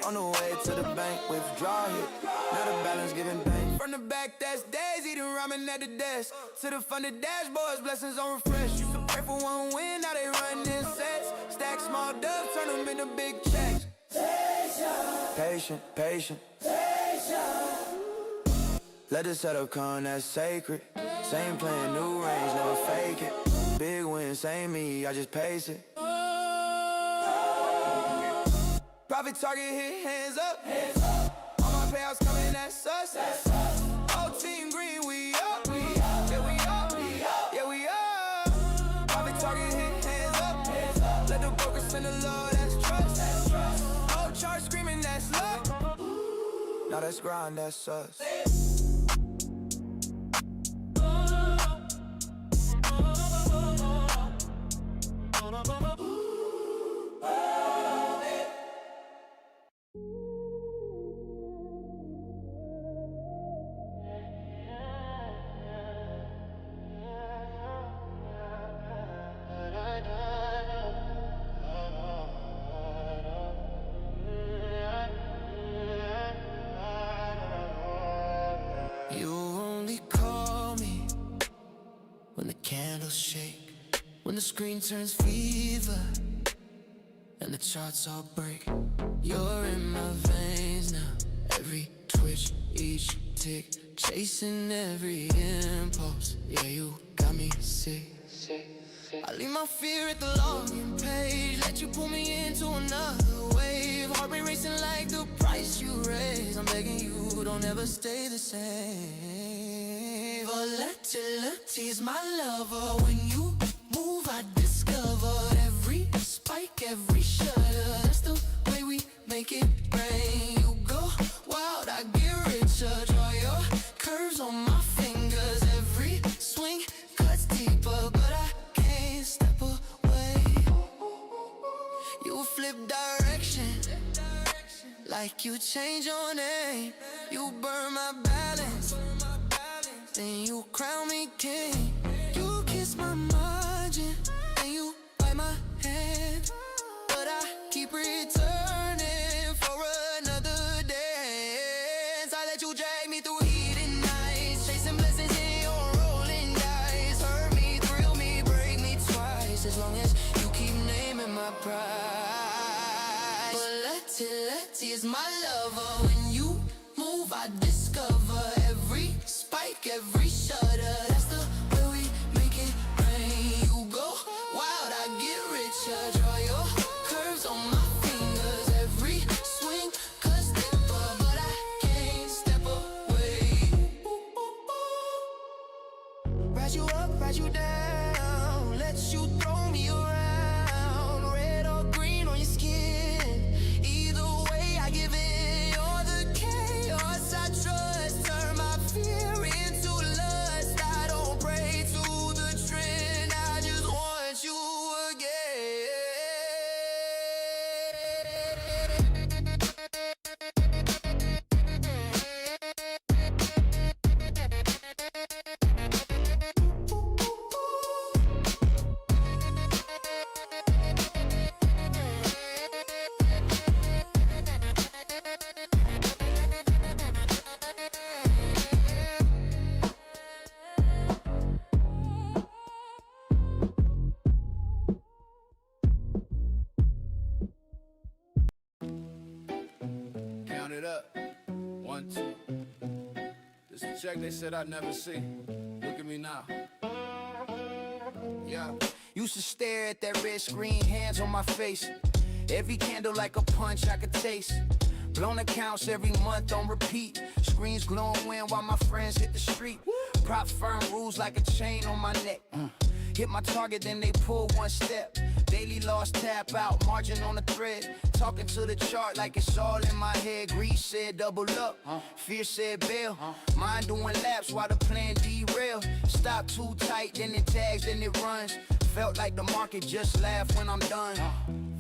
On the way to the bank, withdraw hit. Now the balance giving bank. From the back, that's days, eating ramen at the desk. To the funded dashboards, blessings on refresh. Used to pray for one win, now they run in sets. Stack small dubs, turn them into big checks. Patient, patient, patient. Let the setup come, that's sacred. Same plan, new range, never fake it. Big win, same me, I just pace it. Profit target hit, hands up. All my payouts coming, that's us. Whole team green, we up. Yeah, we up. Yeah, we up. Profit target hit, hands up. Let the broker send the Lord, that's trust. Whole chart screaming, that's luck. Now that's grind, that's us. When the screen turns fever and the charts all break, you're in my veins now. Every twitch, each tick, chasing every impulse. Yeah, you got me sick. I leave my fear at the login page. Let you pull me into another wave. Heart rate racing like the price you raise. I'm begging you, don't ever stay the same. Volatility's my lover. When you move, I discover every spike, every shutter. That's the way we make it rain. You go wild, I get richer. Draw your curves on my fingers. Every swing cuts deeper, but I can't step away. You flip direction, like you change your name. You burn my balance, then you crown me king. You kiss my margin, and you bite my hand, but I keep returning for another dance. I let you drag me through heated nights, chasing blessings in your rolling dice. Hurt me, thrill me, break me twice, as long as you keep naming my price. Volatility is my lover. When you move, I discover every spike, every shutter. That's the way we make it rain. You go wild, I get richer. Draw your curves on my fingers. Every swing cuts deeper, but I can't step away. Rise you up, rise you down, let you throw me around. Red or green on your skin, either way I give in. You're the chaos I trust. Turn my fear into lust. I don't pray to the trend, I just want you again. Count it up. 1, 2. This the check they said I'd never see. Look at me now. Yeah. Used to stare at that red screen, hands on my face. Every candle like a punch I could taste. Blown accounts every month on repeat. Screens glowing wind while my friends hit the street. Prop firm rules like a chain on my neck. Hit my target, then they pull one step. Daily loss, tap out, margin on the thread. Talking to the chart like it's all in my head. Greed said double up, fear said bail. Mind doing laps while the plan derail. Stop too tight, then it tags, then it runs. Felt like the market just laughed when I'm done.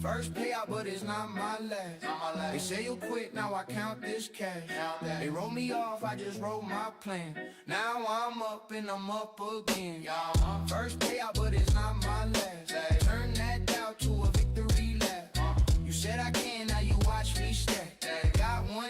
First payout, but it's not my last. They say you'll quit, now I count this cash. They roll me off, I just wrote my plan. Now I'm up and I'm up again. First payout, but it's not my last. Turn that doubt to a victory lap. You said I can, now you watch me stack.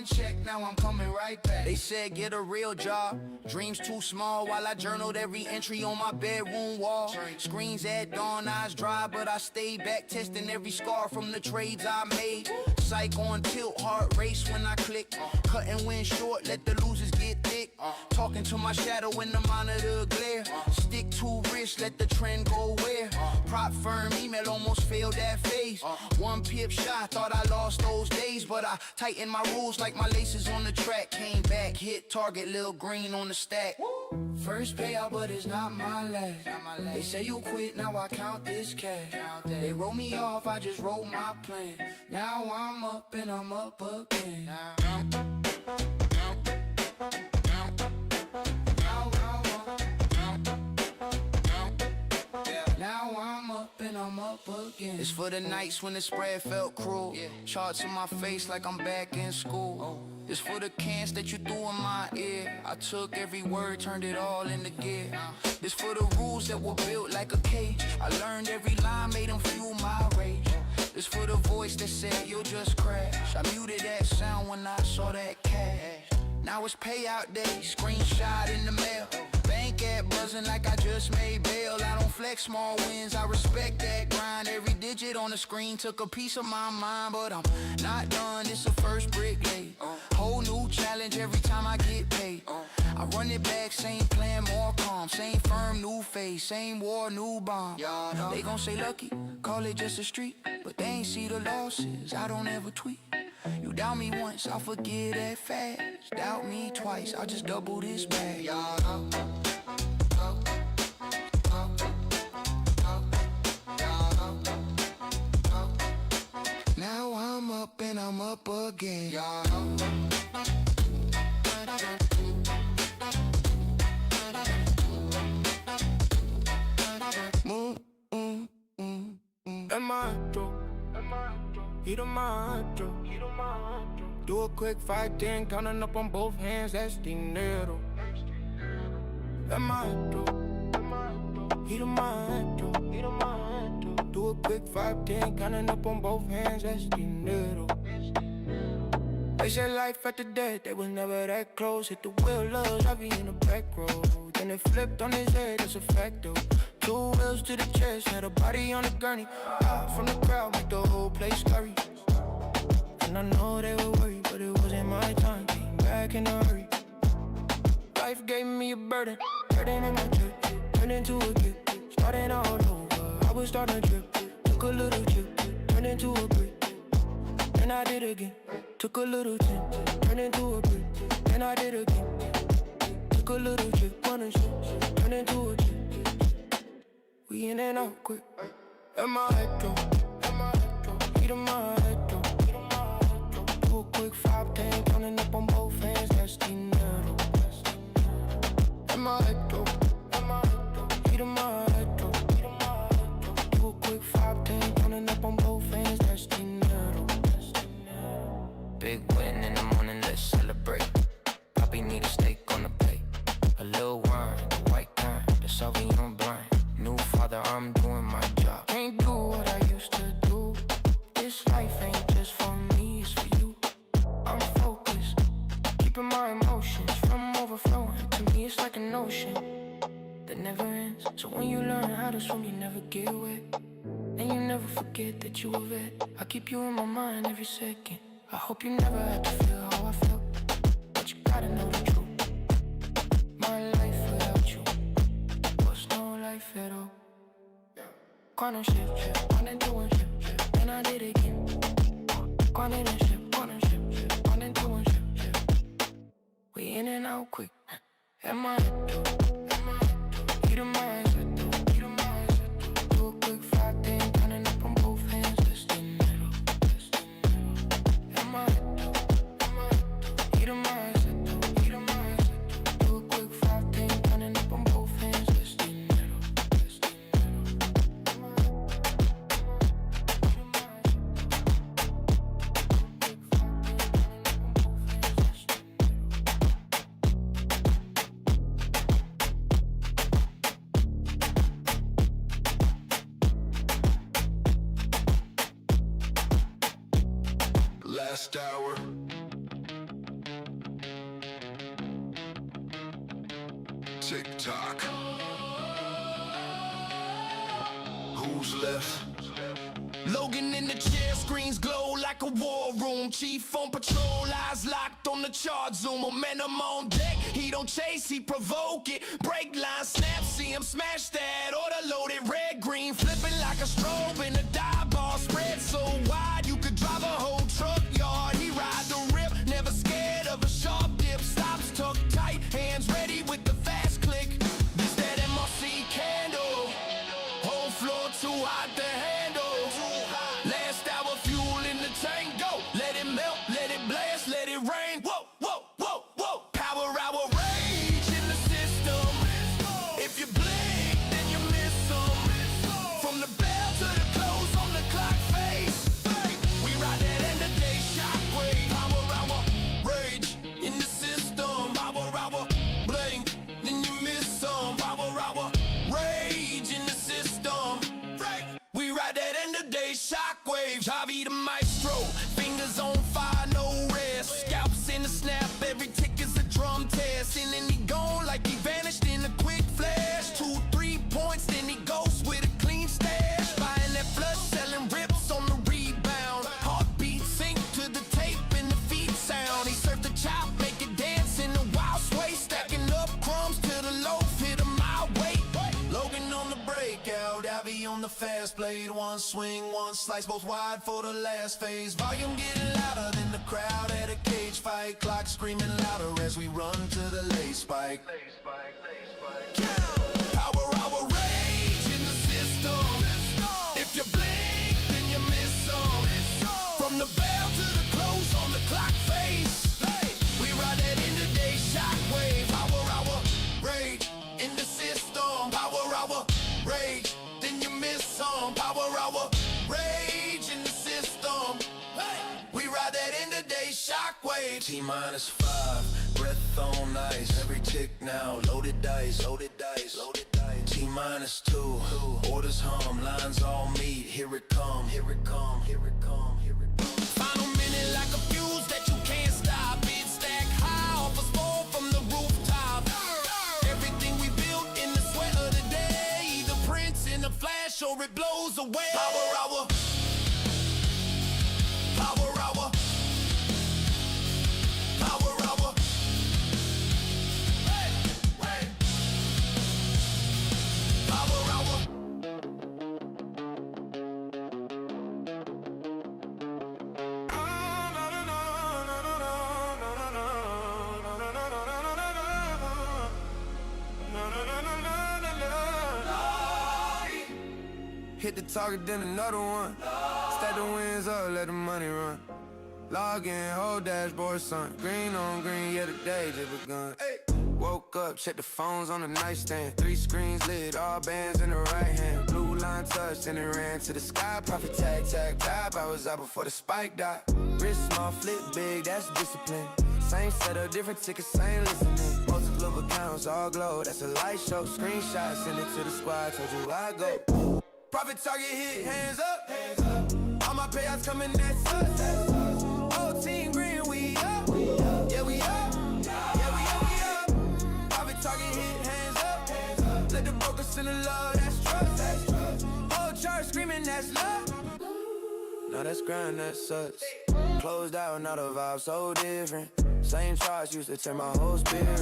one check, now I'm coming right back. They said get a real job, dreams too small. While I journaled every entry on my bedroom wall. Screens at dawn, eyes dry, but I stayed back, testing every scar from the trades I made. Psych on tilt, heart race when I click. Cutting wind short, let the losers get thick. Talking to my shadow in the monitor glare. Stick to wrist, let the trend go where. Prop firm, email almost failed that phase. One pip shot, thought I lost those days, but I tightened my rules like my laces on the track. Came back, hit target, Lil Green on the stack. First payout, but it's not my last. They say you quit, now I count this cash. They roll me off, I just wrote my plan. Now I'm up and I'm up again. Now I'm up and I'm up again. It's for the nights when the spread felt cruel. Charts in my face like I'm back in school. It's for the cans that you threw in my ear. I took every word, turned it all into gear. This for the rules that were built like a cage. I learned every line, made them fuel my rage. This for the voice that said you'll just crash. I muted that sound when I saw that cash. Now it's payout day, screenshot in the mail. Bank app buzzing like I just made bail. I don't flex small wins, I respect that grind. Every digit on the screen took a piece of my mind, but I'm not done, it's the first brick laid. Whole new challenge every time I get paid. I run it back, same plan, more calm. Same firm, new face, same war, new bomb. They gon' say lucky, call it just a streak, but they ain't see the losses, I don't ever tweet. You doubt me once, I'll forget that fast. Doubt me twice, I'll just double this bag. Now I'm up and I'm up again. El maestro, he the maestro. Do a quick 5-10, counting up on both hands, that's dinero. El maestro, he the maestro. Do a quick 5-10, counting up on both hands, that's dinero. They said life after death, they was never that close. Hit the wheel, I be in the back row. Then it flipped on his head, that's a fact though. 2 wheels to the chest, had a body on the gurney. Out from the crowd, make the whole place scurry. And I know they were worried, but it wasn't my time. Came back in a hurry. Life gave me a burden in my chest, turned into a gift. Starting all over, I was starting to trip. Took a little chip, turned into a brick. Then I did again. Took a little chip, turned into a brick. Then I did again. Took a little chip, one and shit, turned into a chip. We in and out quick. El maestro, he the maestro. Do a quick 5-10, counting up on both hands, that's dinero. El maestro, he the maestro. Do a quick 5-10, counting up on both hands, that's dinero. Big win in the morning, let's celebrate. Poppy need a steak on the plate. A little wine, the white kind, the Sauvignon Blanc. New father, I'm doing my job. Can't do what I used to do. This life ain't just for me, it's for you. I'm focused, keeping my emotions from overflowing. To me, it's like an ocean that never ends. So when you learn how to swim, you never get wet. And you never forget that you a vet. I keep you in my mind every second. I hope you never had to feel how I felt, but you gotta know the truth. My life without you was no life at all. Quantum shift, quantum doing shift, then I did it again. Quantum shift, quantum doing shift. We in and out quick. Am I he the mindset, do a quick 5-10, counting up on both hands, that's dinero. Am I he the mindset, do a quick 5-10, counting up on both hands, that's dinero. Last hour, TikTok. Who's left? Logan in the chair, screens glow like a war room. Chief on patrol, eyes locked on the chart zoom. Momentum on deck, he don't chase, he provoke it. Break line, snap, see him smash that. Order loaded, red, green, flipping like a strobe in a dive ball. Spread so wide, you could drive a whole truck yard. He ride the rip, never scared of a sharp dip. Stops tucked tight, hands ready with the fast click. This that MRC candle, whole floor too hot to handle. Last hour fuel in the tank, go. Let it melt, let it blast, let it rain. Whoa, whoa, whoa, whoa. Power hour rage in the system. If you blink, then you miss some. From the bell to the close on the clock face. We ride that end of day shockwave. Power hour rage in the system. Power hour blink, then you miss some. Power hour rage in the system. We ride that end of day shockwave. Javi the maestro, fingers on fire, no rest. Scalps in the snap, every tick is a drum test. And then he gone like he vanished in a quick flash. 2, 3 points, then he goes with a clean stash. Buying that flush, selling rips on the rebound. Heartbeat sync to the tape and the feet sound. He served the chop, make it dance in the wild sway. Stacking up crumbs to the loaf, hit a mile weight. Logan on the breakout, Abby on the fast blade. One swing, one slice, both wide for the last phase. Volume getting louder than the crowd at a cage fight. Clock screaming louder as we run to the late spike. Power hour rage in the system. If you blink, then you miss some. From the bell to the close on the clock face. We ride that end of day shockwave. Power hour rage in the system. Power hour rage, then you miss some. Power hour rage in the system. We ride that end of day shockwave. T-5, breath on ice. Every tick now, loaded dice, loaded dice, loaded dice. T-2, orders hum, lines all meet. Here it come, here it come, here it come, here it come. Final minute like a fuse that you can't stop. It stack high off a spore from the rooftop. Everything we built in the sweat of the day, either prints in a flash or it blows away. Power hour, power hour, power hour. Power hour. Hit the target, then another one. Stack the wins up, let the money run. Log in, whole dashboard, son. Green on green, yeah, the day just begun. Woke up, check the phones on the nightstand. 3 screens lit, all bands in the right hand. Blue line touched, and it ran to the sky. Profit tag, tag, tap. I was out before the spike dot. Wrist small, flip big, that's discipline. Same setup, different tickets, same listening. Multiple accounts, all glow, that's a light show. Screenshot, send it to the squad, told you I go. Profit target hit, hands up. All my payouts coming, that's us. Whole team green, we up. Yeah, we up. Yeah, we up, we up. Profit target hit, hands up. Let the broker send the love, that's trust. Whole chart screaming, that's love. Now that's grind, that's sucks. Closed out, now the vibe so different. Same charts used to turn my whole spirit.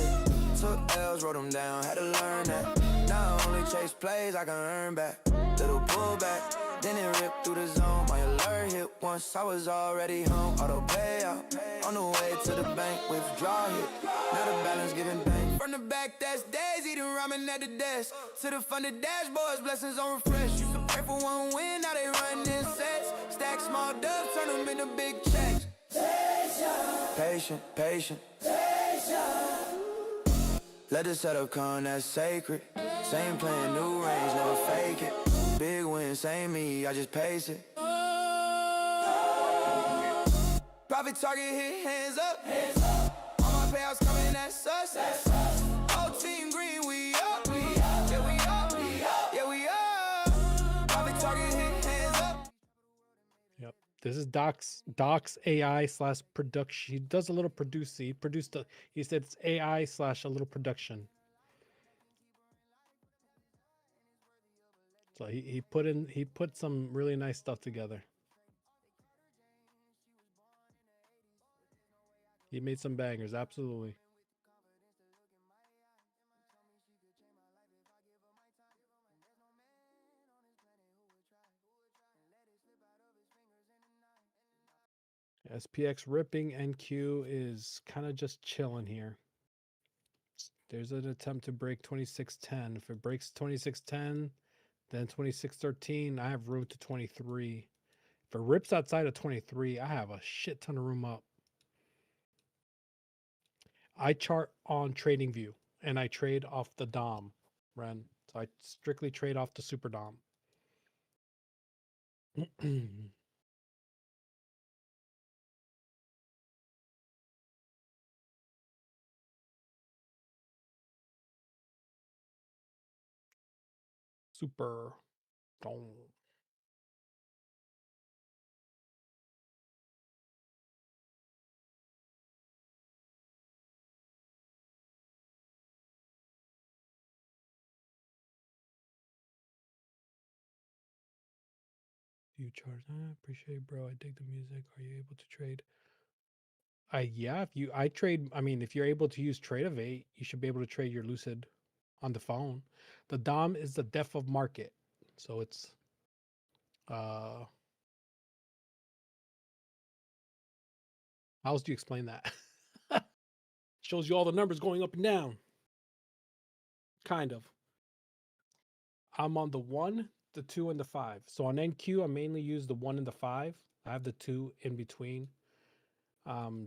Took L's, wrote them down, had to learn that. Now I only chase plays I can earn back. Little pullback, then it ripped through the zone. My alert hit once, I was already home. Auto payout, on the way to the bank, withdraw hit. Now the balance giving bank. From the back, that's days, eating ramen at the desk. To the funded dashboards, blessings on refresh. Used to pray for one win, now they run in sets. Stack small dubs, turn them into big checks. Patient, patient. Let the setup come, that's sacred. Same plan, new range, never fake it. Big win, same me, I just pace it. Profit target hit, hands up. All my payouts coming, that's us. Whole team green, we up. Yeah, we up. Yeah, we up. Profit target hit, hands up. Yep. This is Doc's AI / production. He does a little produce. He said it's AI / a little production. So he put some really nice stuff together. He made some bangers, absolutely. SPX ripping, NQ is kind of just chilling here. There's an attempt to break 2610. If it breaks 2610, then 2613, I have room to 23. If it rips outside of 23, I have a shit ton of room up. I chart on TradingView and I trade off the DOM, Ren. So I strictly trade off the Super DOM. Super DOM. You charge? I appreciate, bro. I dig the music. Are you able to trade? Yeah. I trade. I mean, if you're able to use Tradeovate, you should be able to trade your Lucid on the phone. The DOM is the depth of market, so it's uh. How else do you explain that? Shows you all the numbers going up and down. Kind of. I'm on the 1, the 2, and the 5. So on NQ, I mainly use the 1 and the 5. I have the 2 in between.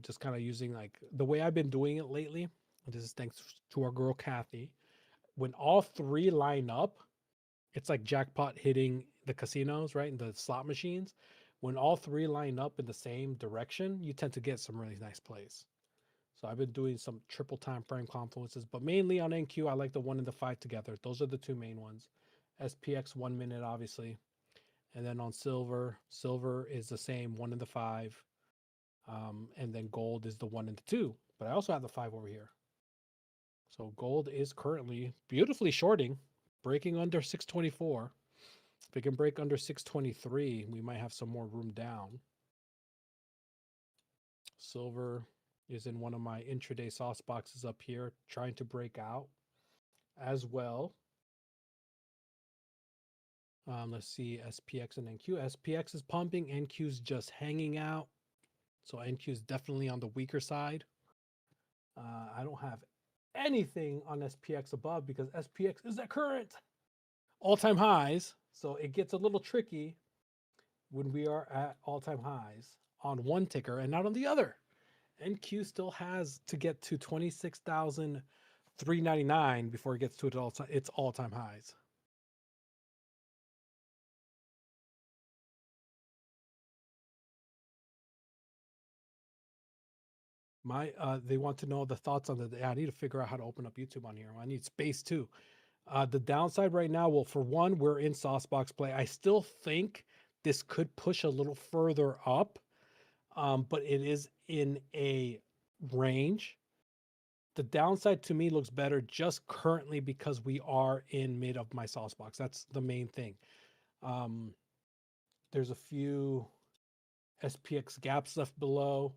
Just kind of using like the way I've been doing it lately. This is thanks to our girl Kathy. When all 3 line up, it's like jackpot hitting the casinos, right? And the slot machines. When all 3 line up in the same direction, you tend to get some really nice plays. So I've been doing some triple time frame confluences, but mainly on NQ, I like the 1 and the 5 together. Those are the 2 main ones. SPX 1 minute, obviously. And then on silver is the same 1 and the 5. And then gold is the 1 and the 2. But I also have the 5 over here. So gold is currently beautifully shorting, breaking under 624. If it can break under 623, we might have some more room down. Silver is in one of my intraday sauce boxes up here, trying to break out as well. Let's see, SPX and NQ. SPX is pumping, NQ is just hanging out. So NQ is definitely on the weaker side. I don't have anything on SPX above because SPX is at current all-time highs. So it gets a little tricky when we are at all-time highs on one ticker and not on the other. NQ still has to get to 26,399 before it gets to its all-time highs. They want to know the thoughts on the. I need to figure out how to open up YouTube on here. I need space too. The downside right now, well, for one, we're in saucebox play. I still think this could push a little further up, but it is in a range. The downside to me looks better just currently because we are in mid of my saucebox. That's the main thing. There's a few SPX gaps left below.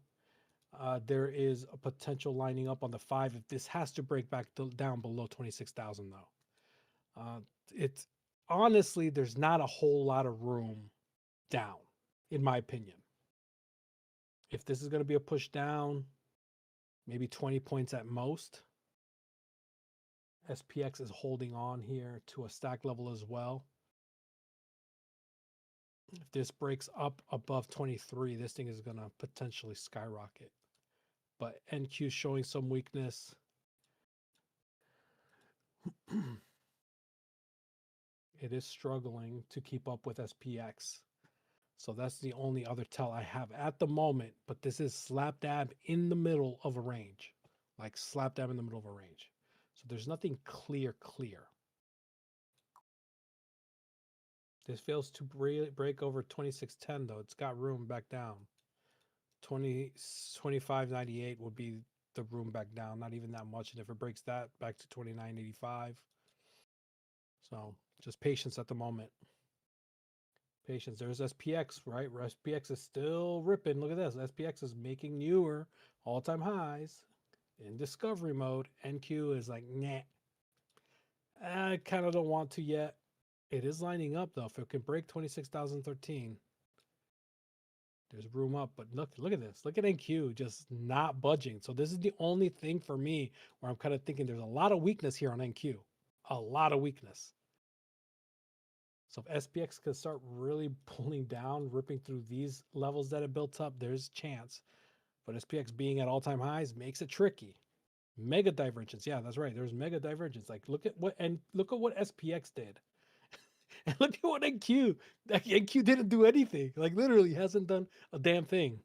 There is a potential lining up on the 5 if this has to break back down below 26,000 though. It's honestly, there's not a whole lot of room down, in my opinion. If this is going to be a push down, maybe 20 points at most. SPX is holding on here to a stack level as well. If this breaks up above 23, this thing is going to potentially skyrocket. But NQ showing some weakness. It is struggling to keep up with SPX. So that's the only other tell I have at the moment. But this is slap dab in the middle of a range. Like slap dab in the middle of a range. So there's nothing clear. This fails to break over 2610 though. It's got room back down. 2598 would be the room back down. Not even that much. And if it breaks that back to 2985. So just patience at the moment. Patience. There's SPX, right? SPX is still ripping. Look at this. SPX is making newer all-time highs in discovery mode. NQ is like, nah. I kind of don't want to yet. It is lining up though. If it can break 26,013, there's room up. But look at this. Look at NQ just not budging. So this is the only thing for me where I'm kind of thinking there's a lot of weakness here on NQ. A lot of weakness. So if SPX can start really pulling down, ripping through these levels that it built up, there's chance. But SPX being at all-time highs makes it tricky. Mega divergence. Yeah, that's right. There's mega divergence. Like look at what SPX did. And look at what NQ. NQ didn't do anything. Like literally hasn't done a damn thing.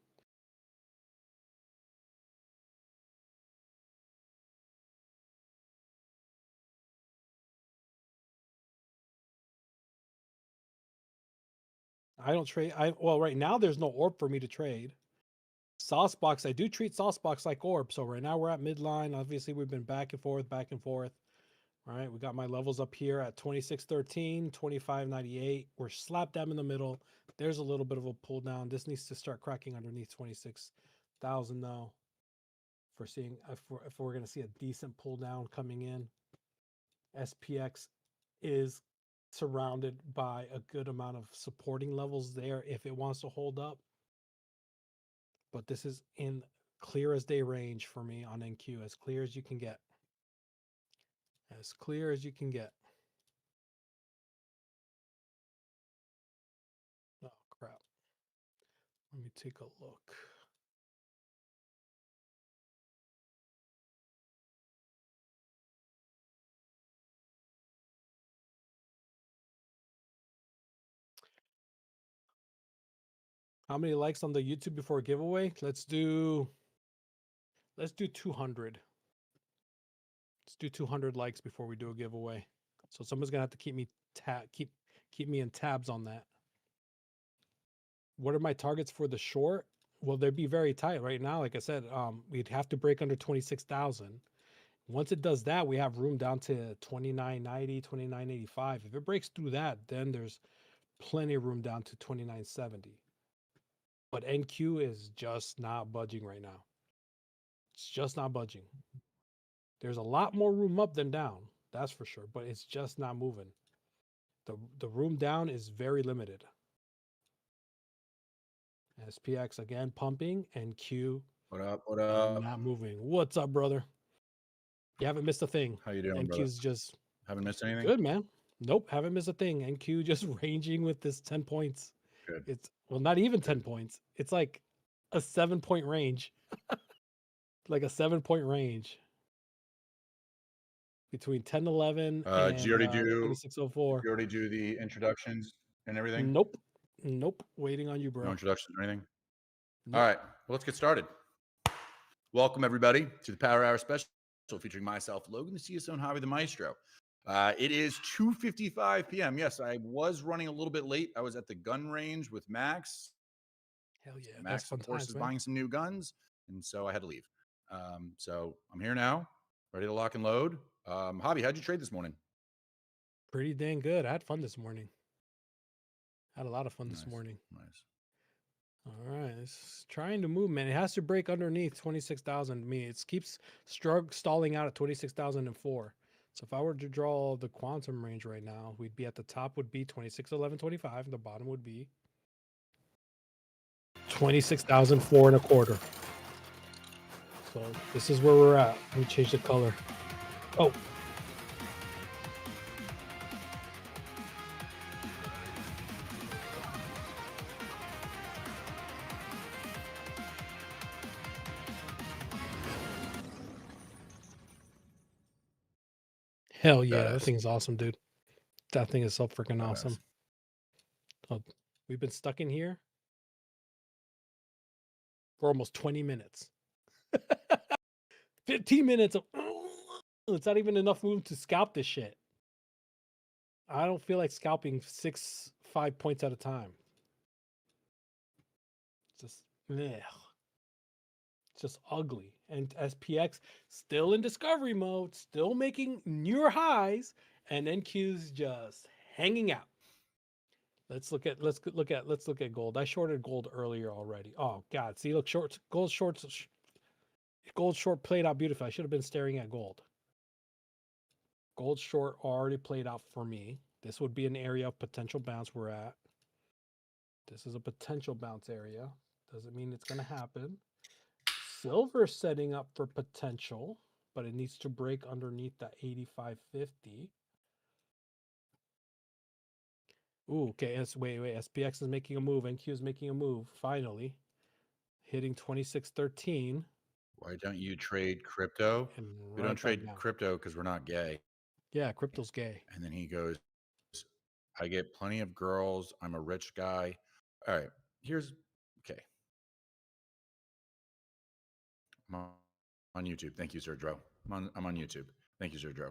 I don't trade. Well, right now there's no orb for me to trade. Saucebox, I do treat Saucebox like orb. So right now we're at midline. Obviously, we've been back and forth, back and forth. All right, we got my levels up here at 2613, 2598. We're slap dab in the middle. There's a little bit of a pull down. This needs to start cracking underneath 26,000 though. For seeing if we're going to see a decent pull down coming in. SPX is surrounded by a good amount of supporting levels there if it wants to hold up. But this is in clear as day range for me on NQ, as clear as you can get. As clear as you can get. Oh, crap. Let me take a look. How many likes on the YouTube before giveaway? Let's do 200. Let's do 200 likes before we do a giveaway. So someone's gonna have to keep me keep me in tabs on that. What are my targets for the short? Well, they'd be very tight right now. Like I said, we'd have to break under 26,000. Once it does that, we have room down to 2990, 2985. If it breaks through that, then there's plenty of room down to 2970. But NQ is just not budging right now. It's just not budging. There's a lot more room up than down, that's for sure, but it's just not moving. The room down is very limited. SPX again pumping, and Q What up? What up? not moving. What's up, brother? You haven't missed a thing. How you doing, NQ's brother? just Haven't missed anything? good, man. Nope, haven't missed a thing. NQ just ranging with this 10 points. Good. It's well, not even 10 points. It's like a 7-point range. Like a 7-point range between 1011 and Did you already do 2604. you already do the introductions and everything? Nope. Nope. Waiting on you, bro. No introductions or anything? Nope. All right. Well, let's get started. Welcome, everybody, to the Power Hour Special featuring myself, Logan, the CSO and Hobby the Maestro. It is 2:55 p.m. Yes, I was running a little bit late. I was at the gun range with Max. Hell yeah. Max, That's fun of course, times, is man. buying some new guns, and so I had to leave. So I'm here now, ready to lock and load. Hobby, how'd you trade this morning? Pretty dang good. I had fun this morning. Had a lot of fun this morning. Nice. All right. It's trying to move, man. It has to break underneath 26,000 to me. It keeps stalling out at 26,004. So if I were to draw the quantum range right now, we'd be at the top would be 26,1125. And the bottom would be 26,004 and a quarter. So this is where we're at. Let me change the color. Oh. Hell yeah, that thing's awesome, dude. That thing is so freaking awesome. Oh, we've been stuck in here for almost 20 minutes. 15 minutes of it's not even enough room to scalp this shit. I don't feel like scalping 5 points at a time. Just it's just ugly. And SPX still in discovery mode, still making newer highs, and NQ's just hanging out. Let's look at gold. I shorted gold earlier already. Oh God, see, look, gold short played out beautifully. I should have been staring at gold. Gold short already played out for me. This would be an area of potential bounce we're at. This is a potential bounce area. Doesn't mean it's going to happen. Silver setting up for potential, but it needs to break underneath that 85.50. Ooh, okay. Wait. SPX is making a move. NQ is making a move. Finally, hitting 26.13. Why don't you trade crypto? And We don't right back trade down. crypto because we're not gay. Yeah, crypto's gay. And then he goes, I get plenty of girls. I'm a rich guy. All right. Okay. I'm on YouTube. Thank you, Sir Dro. I'm on YouTube. Thank you, Sir Dro.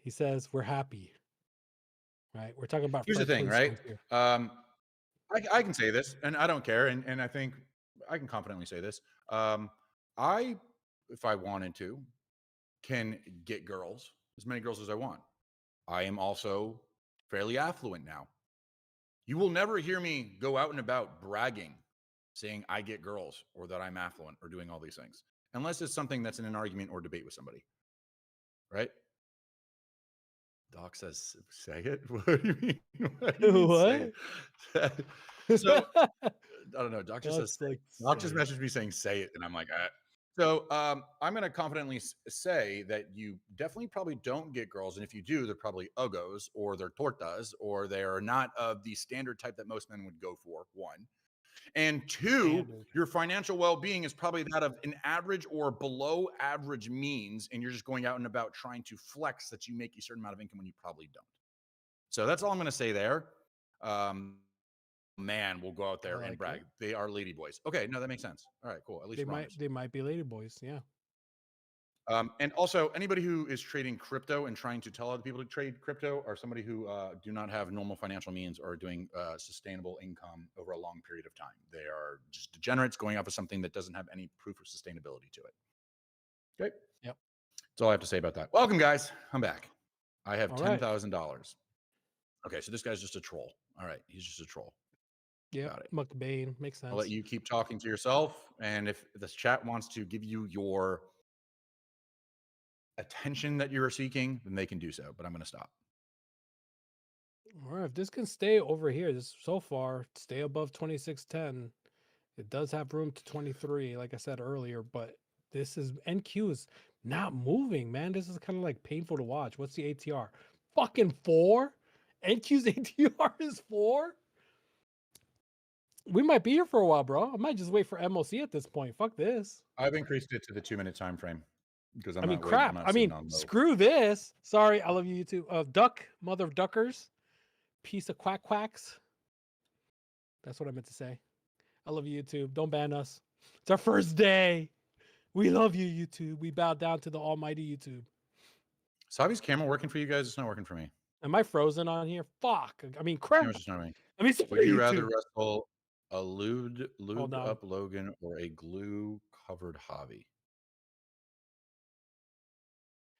He says we're happy. Right? We're talking about Here's the Fred thing, right? Flintstones here. I can say this, and I don't care, and I think I can confidently say this. I, if I wanted to, can get girls, as many girls as I want. I am also fairly affluent now. You will never hear me go out and about bragging, saying I get girls or that I'm affluent or doing all these things, unless it's something that's in an argument or debate with somebody, right? Doc says, say it. What do you mean? What? Do you mean say it? So I don't know. Doc just says, like, Doc just messaged me saying, say it. And I'm like, So I'm going to confidently say that you definitely probably don't get girls. And if you do, they're probably uggos or they're tortas or they are not of the standard type that most men would go for, one. And two, your financial well-being is probably that of an average or below average means, and you're just going out and about trying to flex that you make a certain amount of income when you probably don't. So that's all I'm going to say there. Man, we'll go out there and brag. They are lady boys. Okay, no, that makes sense. All right, cool. At least they might be lady boys, yeah. And also, anybody who is trading crypto and trying to tell other people to trade crypto are somebody who do not have normal financial means or doing sustainable income over a long period of time. They are just degenerates going off of something that doesn't have any proof of sustainability to it. Okay. Yep. That's all I have to say about that. Welcome, guys. I'm back. I have $10,000. Okay, so this guy's just a troll. All right, he's just a troll. Yeah, McBain makes sense. I'll let you keep talking to yourself, and if this chat wants to give you your attention that you're seeking, then they can do so, but I'm going to stop. All right, if this can stay over here, this so far stay above 2610, it does have room to 23, like I said earlier, but this is NQ is not moving, man. This is kind of like painful to watch. What's the ATR? Fucking 4. NQ's ATR is 4. We might be here for a while, bro. I might just wait for MOC at this point. Fuck this. I've increased it to the 2-minute time frame because crap. Screw this. Sorry, I love you, YouTube. Duck, mother of duckers, piece of quacks. That's what I meant to say. I love you, YouTube. Don't ban us. It's our first day. We love you, YouTube. We bow down to the almighty YouTube. Sabi's camera working for you guys? It's not working for me. Am I frozen on here? Fuck. Crap. Just not me. Would you rather wrestle a lubed up Logan or a glue covered Javi?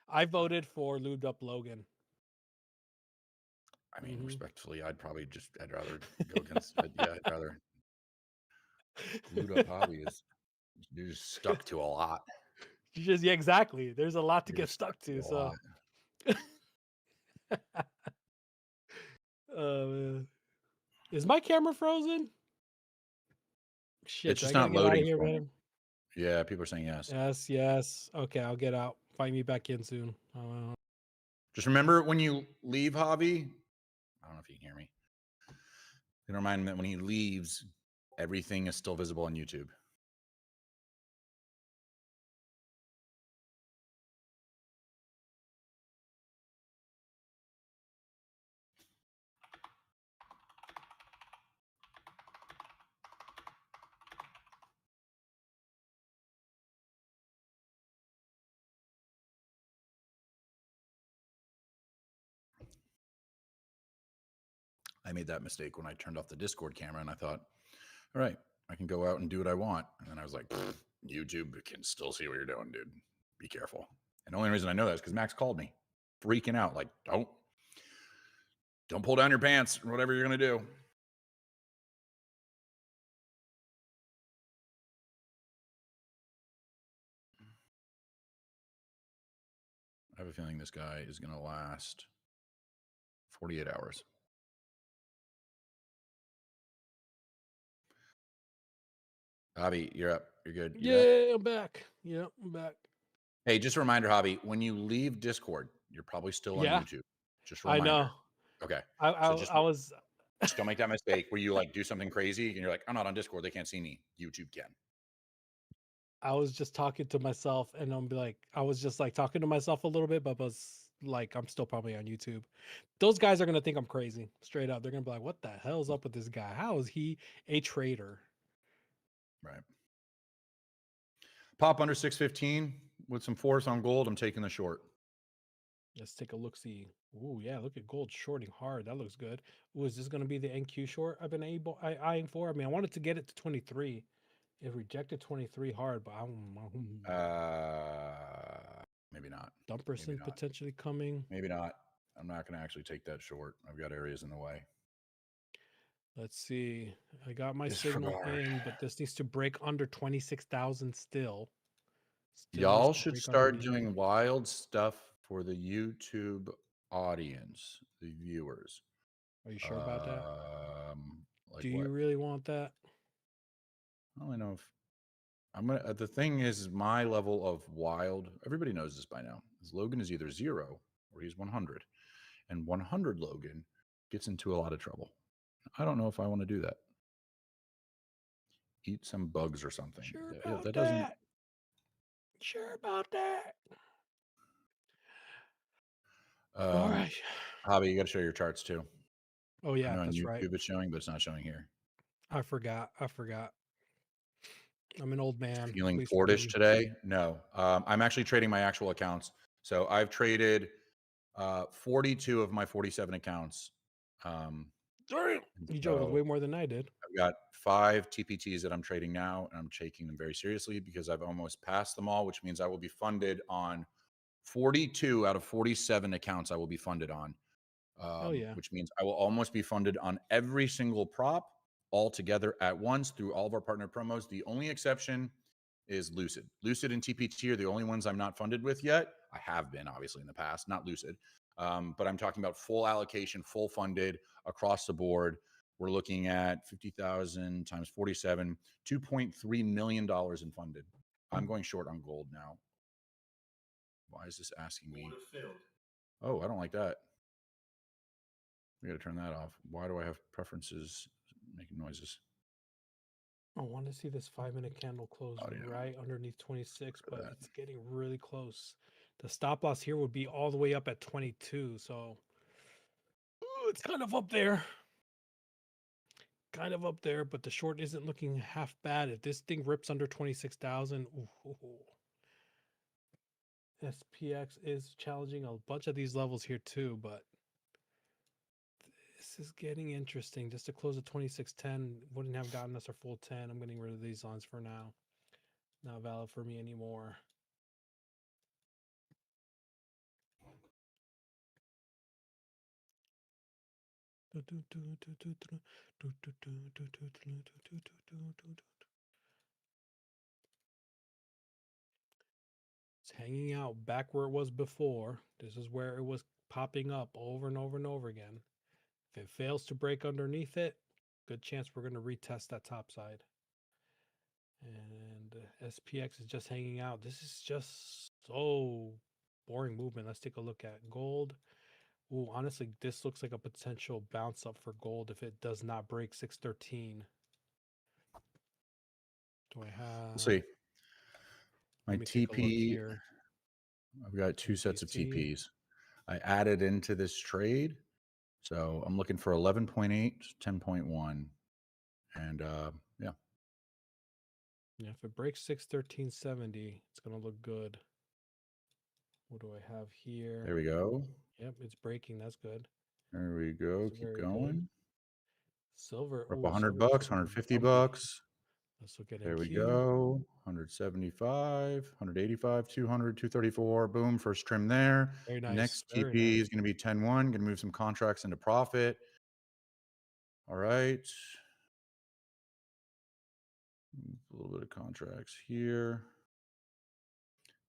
I voted for lubed up Logan. I mean, respectfully, I'd rather go against it. Yeah, I'd rather. Glued up Javi is you're just stuck to a lot. Yeah, exactly. There's a lot to get stuck to. So, is my camera frozen? Shit, it's just not loading. Here, man. Yeah, people are saying yes. Yes. Okay, I'll get out. Find me back in soon. Just remember when you leave Javi, I don't know if you can hear me. You can remind him that when he leaves, everything is still visible on YouTube. I made that mistake when I turned off the Discord camera and I thought, all right, I can go out and do what I want. And then I was like, YouTube can still see what you're doing, dude. Be careful. And the only reason I know that is because Max called me freaking out. Like, don't. Don't pull down your pants, whatever you're going to do. I have a feeling this guy is going to last 48 hours. Hobby, you're up. You're good. You back? I'm back. Yeah, I'm back. Hey, just a reminder, Hobby, when you leave Discord, you're probably still on YouTube. Just a I reminder. know. Okay. I So just was don't make that mistake where you like do something crazy and you're like, I'm not on Discord. They can't see me. YouTube can. I was just talking to myself, and I'm like, I was just like talking to myself a little bit, but was like, I'm still probably on YouTube. Those guys are gonna think I'm crazy, straight up. They're gonna be like, "What the hell's up with this guy? How is he a traitor?" Right. Pop under 615 with some force on gold. I'm taking the short. Let's take a look. See, ooh, yeah, look at gold shorting hard. That looks good. Ooh, is this gonna be the NQ short I've been eyeing for? I mean, I wanted to get it to 23. It rejected 23 hard, but Maybe not. Maybe Dumperson not. potentially coming. Maybe not. I'm not going to actually take that short. I've got areas in the way. Let's see. I got my signal Disregard. in, but this needs to break under 26,000 still. Still needs Y'all to should break start underneath. doing wild stuff for the YouTube audience, the viewers. Are you sure about that? Like Do what? you really want that? I don't know if I'm gonna. The thing is, my level of wild. Everybody knows this by now. Is Logan is either 0 or he's 100, and 100 Logan gets into a lot of trouble. I don't know if I want to do that. Eat some bugs or something. Sure Yeah, about that doesn't. that. Sure about that. All right. Hobby, you got to show your charts too. Oh I yeah, know on that's right. YouTube it's showing, but it's not showing here. I forgot. I'm an old man. Feeling Please forgive Fordish me. today? No. I'm actually trading my actual accounts. So I've traded 42 of my 47 accounts. You joked So way more than I did. I've got 5 TPTs that I'm trading now, and I'm taking them very seriously because I've almost passed them all, which means I will be funded on 42 out of 47 accounts I will be funded on, Oh yeah. which means I will almost be funded on every single prop all together at once through all of our partner promos. The only exception is Lucid. Lucid and TPT are the only ones I'm not funded with yet. I have been, obviously, in the past, not Lucid. But I'm talking about full allocation, full funded across the board. We're looking at 50,000 times 47, $2.3 million in funded. I'm going short on gold now. Why is this asking me? Oh, I don't like that. We got to turn that off. Why do I have preferences making noises? I want to see this 5-minute candle close right underneath 26, but it's getting really close. The stop loss here would be all the way up at 22, so it's kind of up there. But the short isn't looking half bad. If this thing rips under 26,000, SPX is challenging a bunch of these levels here too, but this is getting interesting. Just to close at 2610 wouldn't have gotten us our full 10. I'm getting rid of these lines for now. Not valid for me anymore. It's hanging out back where it was before. This is where it was popping up over and over and over again. If it fails to break underneath it, good chance we're going to retest that top side. And SPX is just hanging out. This is just so boring movement. Let's take a look at gold. Ooh, honestly, this looks like a potential bounce up for gold if it does not break 613. Do I have? We'll see. My Let me take a look TP, here. I've got 2 sets of MACD. TPs. I added into this trade. So I'm looking for 11.8, 10.1. And yeah. Yeah, if it breaks 613.70, it's going to look good. What do I have here? There we go. Yep, it's breaking. That's good. There we go. That's Keep very going. good. Silver. We're up Ooh, $100, silver's taking a bump. $150. Let's look at There we NQ. go. 175, 185, 200, 234. Boom. First trim there. Very nice. Next Very TP nice. is going to be 10-1. Going to move some contracts into profit. All right. A little bit of contracts here.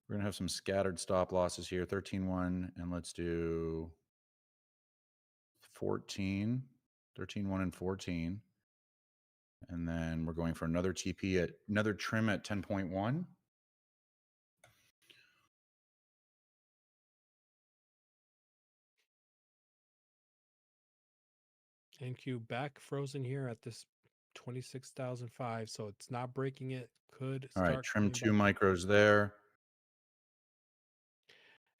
We're going to have some scattered stop losses here. 13-1. And let's do 14. 13-1 and 14. And then we're going for another TP at another trim at 10.1. NQ back frozen here at this 26,005. So it's not breaking it. Could All start. right, trim coming 2 back. micros there.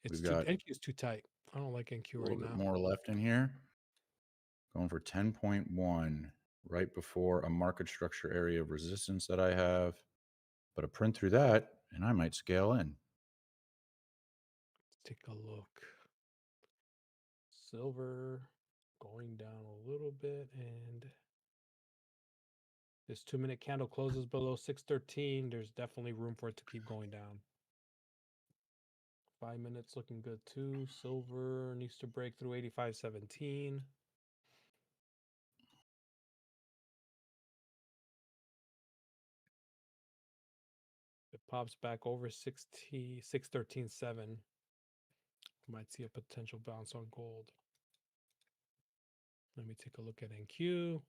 It's We've too got NQ is too tight. I don't like NQ a right little bit now. more left in here. Going for 10.1 right before a market structure area of resistance that I have. But a print through that, and I might scale in. Let's take a look. Silver going down a little bit, and this 2-minute candle closes below 613. There's definitely room for it to keep going down. 5 minutes looking good too. Silver needs to break through 85.17. It pops back over 613.7. Might see a potential bounce on gold. Let me take a look at NQ.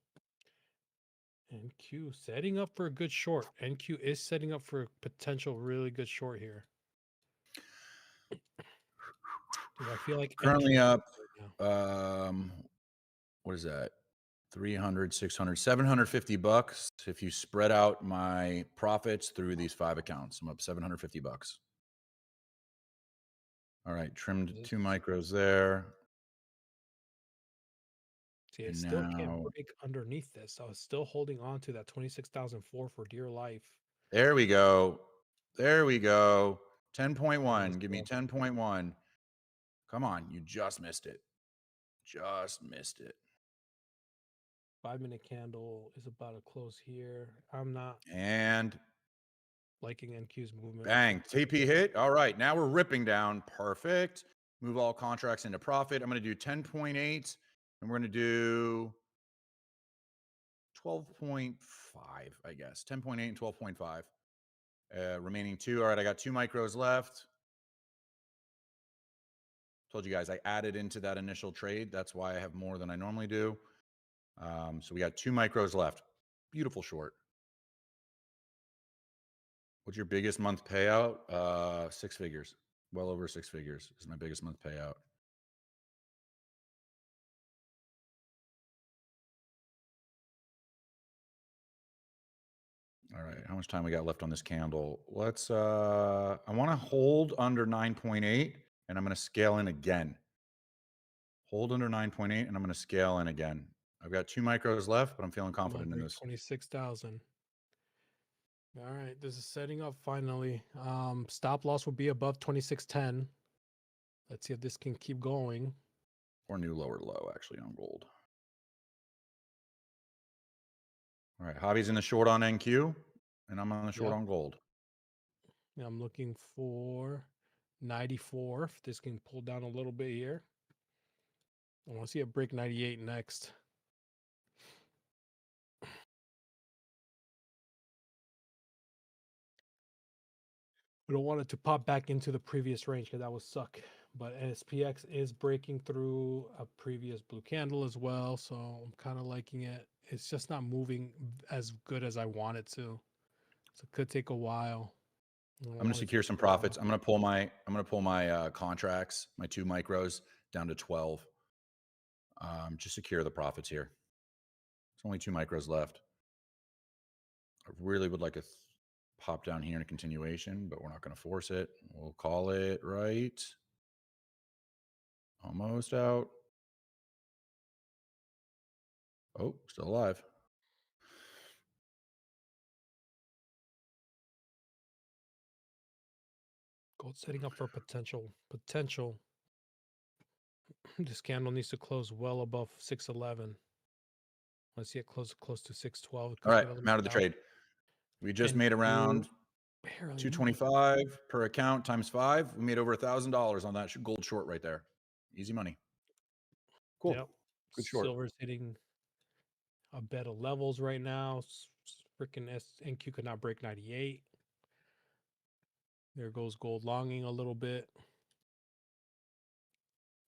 NQ setting up for a good short. NQ is setting up for a potential really good short here. I feel like Currently NQ up, right now. what is that? 300, 600, 750 bucks. If you spread out my profits through these 5 accounts, I'm up 750 bucks. All right, trimmed 2 micros there. See, I And still can't now, break underneath this. I was still holding on to that 26,004 for dear life. there we go. There we go. Nice 10.1. Give me stuff. 10.1. Come on. You just missed it. Just missed it. 5-minute candle is about to close here. I'm not And liking NQ's movement. bang. TP hit. All right. Now we're ripping down. Perfect. Move all contracts into profit. I'm going to do 10.8. And we're going to do 12.5, I guess. 10.8 and 12.5. Remaining 2. All right. I got 2 micros left. Told you guys I added into that initial trade. That's why I have more than I normally do. So we got 2 micros left. Beautiful short. What's your biggest month payout? 6 figures. Well over 6 figures is my biggest month payout. All right, how much time we got left on this candle? Let's I want to hold under 9.8 and I'm going to scale in again. Hold under 9.8 and I'm going to scale in again. I've got 2 micros left, but I'm feeling confident in this. 26,000. All right, this is setting up finally. Stop loss will be above 2610. Let's see if this can keep going. Or new lower low actually on gold. All right, Javi's in the short on NQ, and I'm on the short on gold. I'm looking for 94. If this can pull down a little bit here. I want to see a break 98 next. We don't want it to pop back into the previous range because that would suck. But SPX is breaking through a previous blue candle as well. So I'm kind of liking it. It's just not moving as good as I want it to. So it could take a while. I'm going to secure some profits. I'm going to pull my contracts, my 2 micros down to 12. Just secure the profits here. It's only 2 micros left. I really would like a pop down here in a continuation, but we're not going to force it. We'll call it right. Almost out. Oh, still alive. Gold setting up for potential. This candle needs to close well above 611. Let's see it close to 612. All right, I'm out of the trade. We just And made around barely 225 per account times 5. We made over $1,000 on that gold short right there. Easy money. Cool. Yep. Good short. Silver's hitting a bed of levels right now. Freaking NQ could not break 98. There goes gold longing a little bit.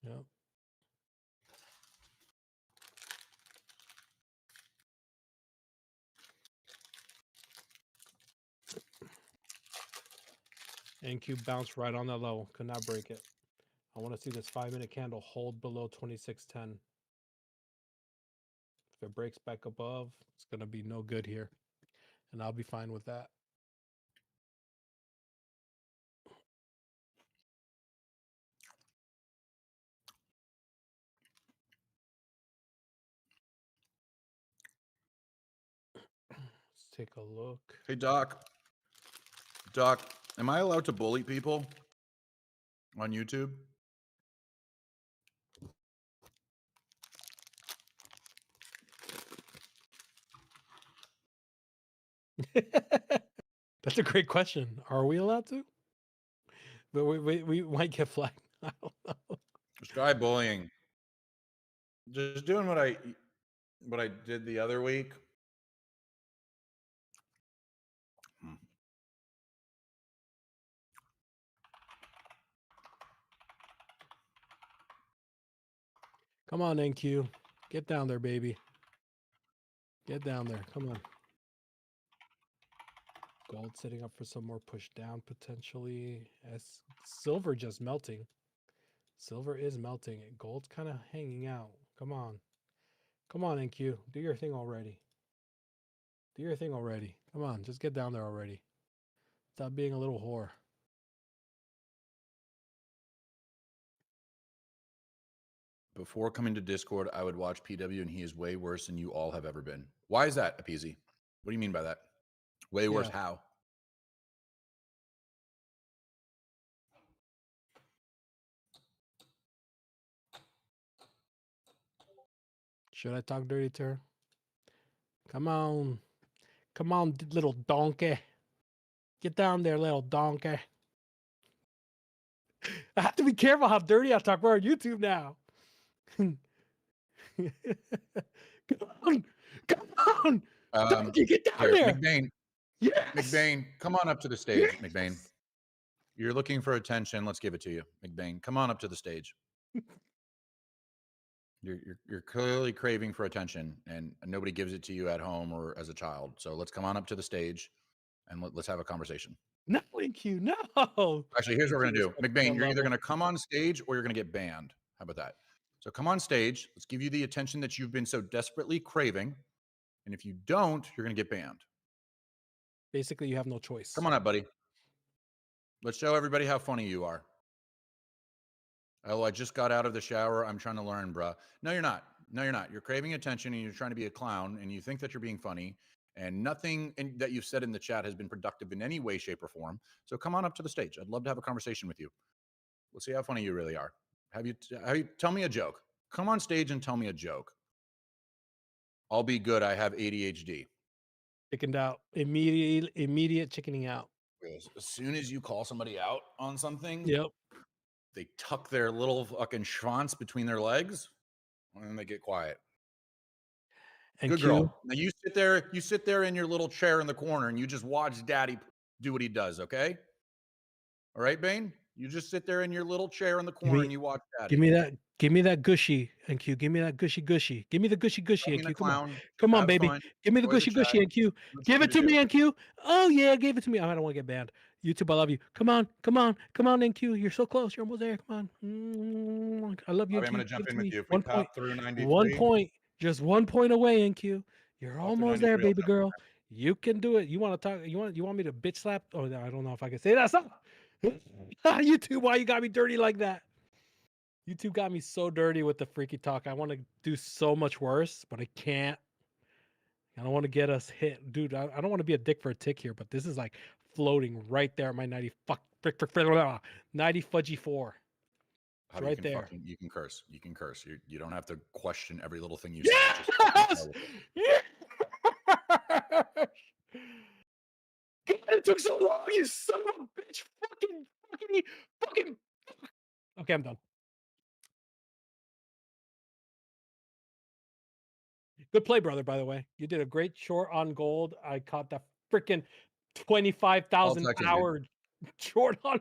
Yep. NQ bounced right on that level. Could not break it. I want to see this 5-minute candle hold below 2610. If it breaks back above, it's going to be no good here. And I'll be fine with that. Let's take a look. Hey, Doc. Doc, am I allowed to bully people on YouTube? That's a great question. Are we allowed to? But we might get flagged. I don't know. This guy bullying. Just doing what I did the other week. Come on, NQ. Get down there, baby. Get down there. Come on. Gold setting up for some more push down potentially. As silver just melting. Silver is melting. Gold's kind of hanging out. Come on. Come on, NQ. Do your thing already. Do your thing already. Come on. Just get down there already. Stop being a little whore. Before coming to Discord, I would watch PW, and he is way worse than you all have ever been. Why is that, Appeasy? What do you mean by that? Way worse how? Should I talk dirty to her? Come on. Come on, little donkey. Get down there, little donkey. I have to be careful how dirty I talk. We're on YouTube now. Come on. Come on. Donkey, get down there. McBain. Yes. McBain, come on up to the stage, Yes. McBain. You're looking for attention. Let's give it to you, McBain. Come on up to the stage. You're clearly craving for attention, and nobody gives it to you at home or as a child. So let's come on up to the stage, and let's have a conversation. No, NQ, no. Actually, here's what we're gonna do, McBain. You're either gonna come on stage or you're gonna get banned. How about that? So come on stage. Let's give you the attention that you've been so desperately craving, and if you don't, you're gonna get banned. Basically, you have no choice. Come on up, buddy. Let's show everybody how funny you are. Oh, I just got out of the shower. I'm trying to learn, bruh. No, you're not. No, you're not. You're craving attention and you're trying to be a clown and you think that you're being funny and nothing that you've said in the chat has been productive in any way, shape, or form. So come on up to the stage. I'd love to have a conversation with you. Let's see how funny you really are. Tell me a joke. Come on stage and tell me a joke. I'll be good. I have ADHD. Chickened out. Immediate chickening out. As soon as you call somebody out on something, yep, they tuck their little fucking schwanz between their legs and then they get quiet. And good girl. Now you sit there in your little chair in the corner and you just watch daddy do what he does, okay? All right, Bane? You just sit there in your little chair in the corner and you watch daddy. Give me that gushy, NQ. Give me that gushy. Give me the gushy, NQ. Come on, baby. Give me the gushy, NQ. Give it to me, NQ. Oh yeah, give it to me. I don't want to get banned. YouTube, I love you. Come on, NQ. You're so close. You're almost there. Come on. I love you. I'm gonna jump in with you. If we pop through 93. 1 point. Just 1 point away, NQ. You're almost there, baby girl. You can do it. You want to talk? You want me to bitch slap? Oh, I don't know if I can say that. Stop. YouTube, why you got me dirty like that? YouTube got me so dirty with the freaky talk. I want to do so much worse, but I can't. I don't want to get us hit. Dude, I don't want to be a dick for a tick here, but this is like floating right there at my 90 fudgy 4. It's right there. You can curse. You can curse. You don't have to question every little thing you say. Yes! It took so long, you son of a bitch. Fucking. Okay, I'm done. Good play, brother, by the way. You did a great short on gold. I caught that freaking All 25,000 Texans, dude. power short on.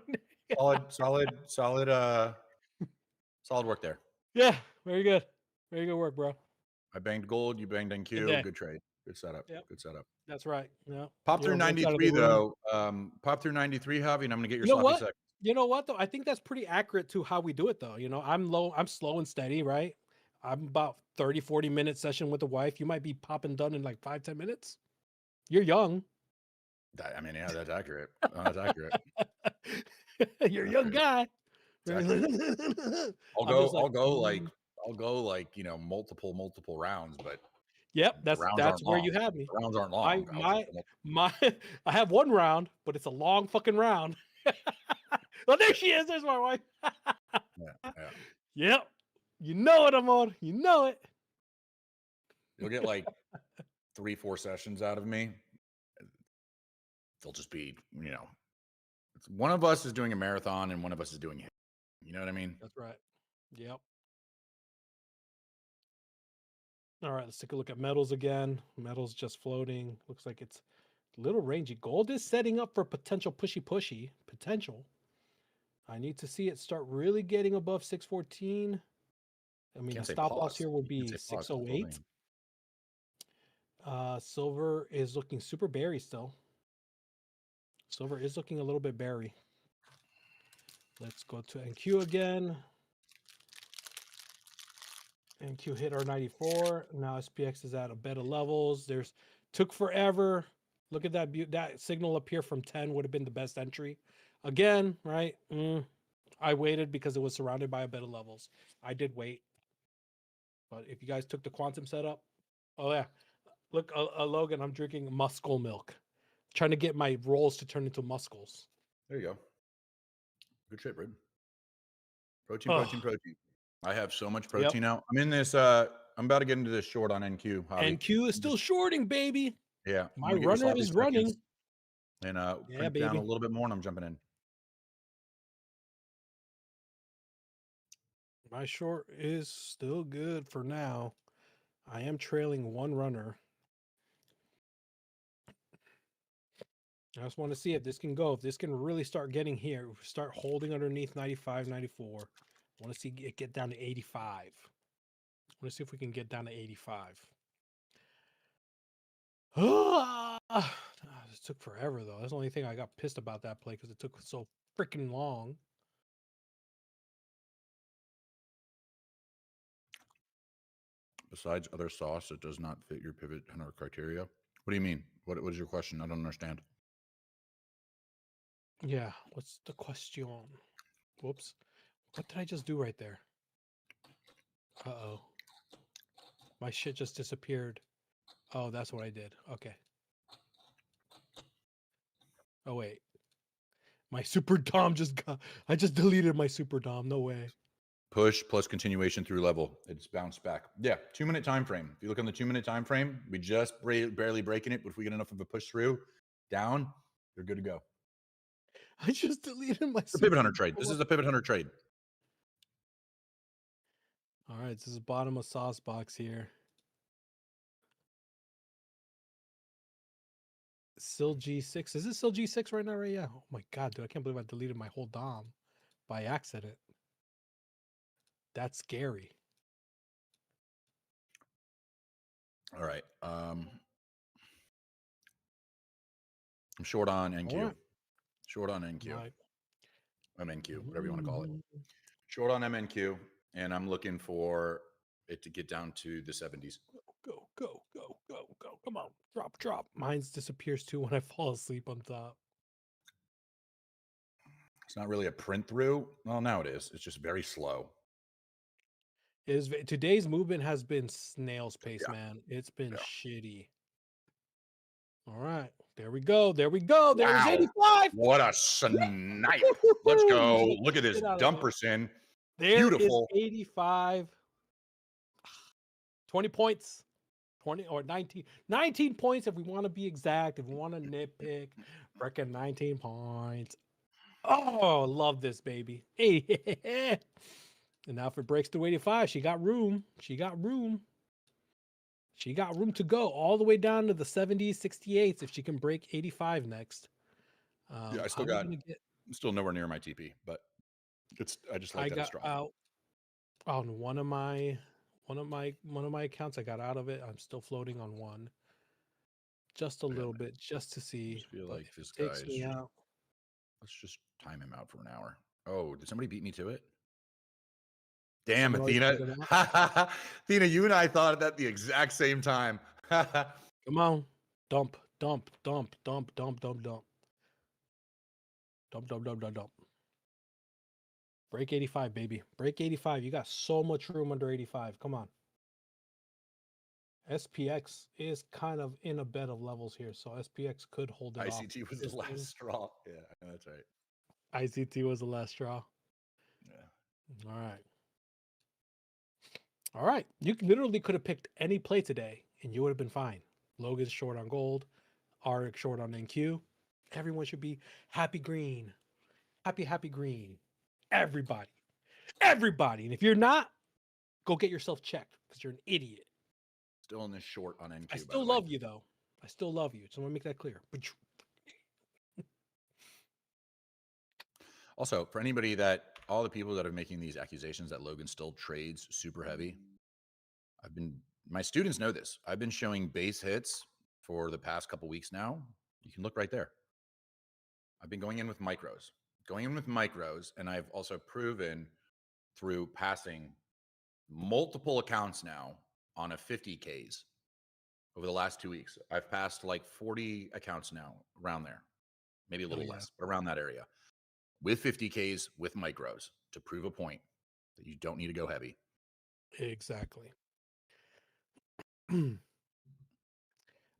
Solid work there. Yeah, very good. Very good work, bro. I banged gold. You banged Good NQ. day. Good trade. Good setup. Yep, Good setup. that's right. Yeah. Pop You're through on one side of the 93 room. though. Pop through 93, Javi, and I'm gonna get your You know sloppy what? seconds. You know what though? I think that's pretty accurate to how we do it though. I'm slow and steady, right? I'm about 30, 40 minute session with the wife. You might be popping done in like 5-10 minutes. You're young. I mean, yeah, that's accurate. That's accurate. You're a young guy. I'll I'm just like, I'll go like multiple rounds, but yep, the rounds that's aren't where you long. have me. The rounds aren't My long. my I have one round, but it's a long fucking round. Well, there she is. There's my wife. Yeah. Yep. You know it, Amor. You know it. You'll get like 3-4 sessions out of me. They'll just be, one of us is doing a marathon and one of us is doing it. You know what I mean? That's right. Yep. All right, let's take a look at metals again. Metals just floating. Looks like it's a little rangy. Gold is setting up for potential pushy potential. I need to see it start really getting above 614. I mean, Can't the say stop loss pause. here would You can't be say pause, it's holding. 608. Silver is looking super berry still. Silver is looking a little bit berry. Let's go to NQ again. NQ hit our 94. Now SPX is at a better levels. Took forever. Look at that signal appear from 10 would have been the best entry. Again, right? I waited because it was surrounded by a better levels. I did wait. But if you guys took the quantum setup, oh yeah. Look, Logan, I'm drinking muscle milk. Trying to get my rolls to turn into muscles. There you go. Good shit, bro. Protein. I have so much protein now. I'm in this. I'm about to get into this short on NQ. Javi. NQ is still shorting, baby. Yeah. My runner is running. And Yeah, crank baby. down a little bit more and I'm jumping in. My short is still good for now. I am trailing one runner. I just want to see if this can go. If this can really start getting here, start holding underneath 95, 94. I want to see it get down to 85. I want to see if we can get down to 85. This took forever, though. That's the only thing I got pissed about that play because it took so freaking long. Besides other sauce that does not fit your pivot hunter criteria. What do you mean? What is your question? I don't understand. Yeah, what's the question? Whoops. What did I just do right there? Uh-oh. My shit just disappeared. Oh, that's what I did. Okay. Oh, wait. My super dom I just deleted my super dom. No way. Push plus continuation through level. It's bounced back. Yeah, 2-minute time frame. If you look on the 2-minute time frame, we just barely breaking it. But if we get enough of a push through down, you're good to go. I just deleted my The pivot hunter trade. This is the pivot hunter trade. All right, this is bottom of sauce box here. Still G6. Is it still G6 right now? Right? Yeah. Oh my god, dude! I can't believe I deleted my whole dom by accident. That's scary. All right. I'm short on NQ. Right. Short on NQ. Right. MNQ, whatever you want to call it. Short on MNQ, and I'm looking for it to get down to the 70s. Go. Come on. Drop. Mine's disappears too when I fall asleep on top. It's not really a print through. Well, now it is. It's just very slow. Today's movement has been snail's pace, man. It's been shitty. All right. There we go. There's 85. What a snipe. Let's go. Look at this Dumperson. There Beautiful. is 85. 20 points. 20 or 19 points if we want to be exact, if we want to nitpick. Reckon 19 points. Oh, love this baby. Hey. And now if it breaks through 85, she got room. She got room. She got room to go all the way down to the 70s, 68s if she can break 85 next. Yeah, I'm gonna get I'm still nowhere near my TP, but I just like I that it's got strong. out on one of my accounts. I got out of it. I'm still floating on one. Just a Yeah, little bit, just to I see. just feel But like if it this guy takes is me just, out, let's just time him out for an hour. Oh, did somebody beat me to it? Damn, someone already Athena. played him out. Athena, you and I thought that at the exact same time. Come on. Dump, dump, dump, dump, dump, dump, dump. Dump, dump, dump, dump, dump. Break 85, baby. Break 85. You got so much room under 85. Come on. SPX is kind of in a bed of levels here, so SPX could hold it off. ICT was This the last thing. straw. Yeah, that's right. ICT was the last straw. Yeah. All right. All right. You literally could have picked any play today and you would have been fine. Logan's short on gold, Arik short on NQ. Everyone should be happy green. Happy, happy green. Everybody. Everybody. And if you're not, go get yourself checked because you're an idiot. Still in this short on I NQ, by still the way. love you though. I still love you. So I want to make that clear. But Also, for all the people that are making these accusations that Logan still trades super heavy, my students know this. I've been showing base hits for the past couple weeks now. You can look right there. I've been going in with micros, and I've also proven through passing multiple accounts now on a 50Ks over the last 2 weeks. I've passed like 40 accounts now around there, maybe a hell little yeah. less, but around that area with 50Ks with micros to prove a point that you don't need to go heavy. Exactly.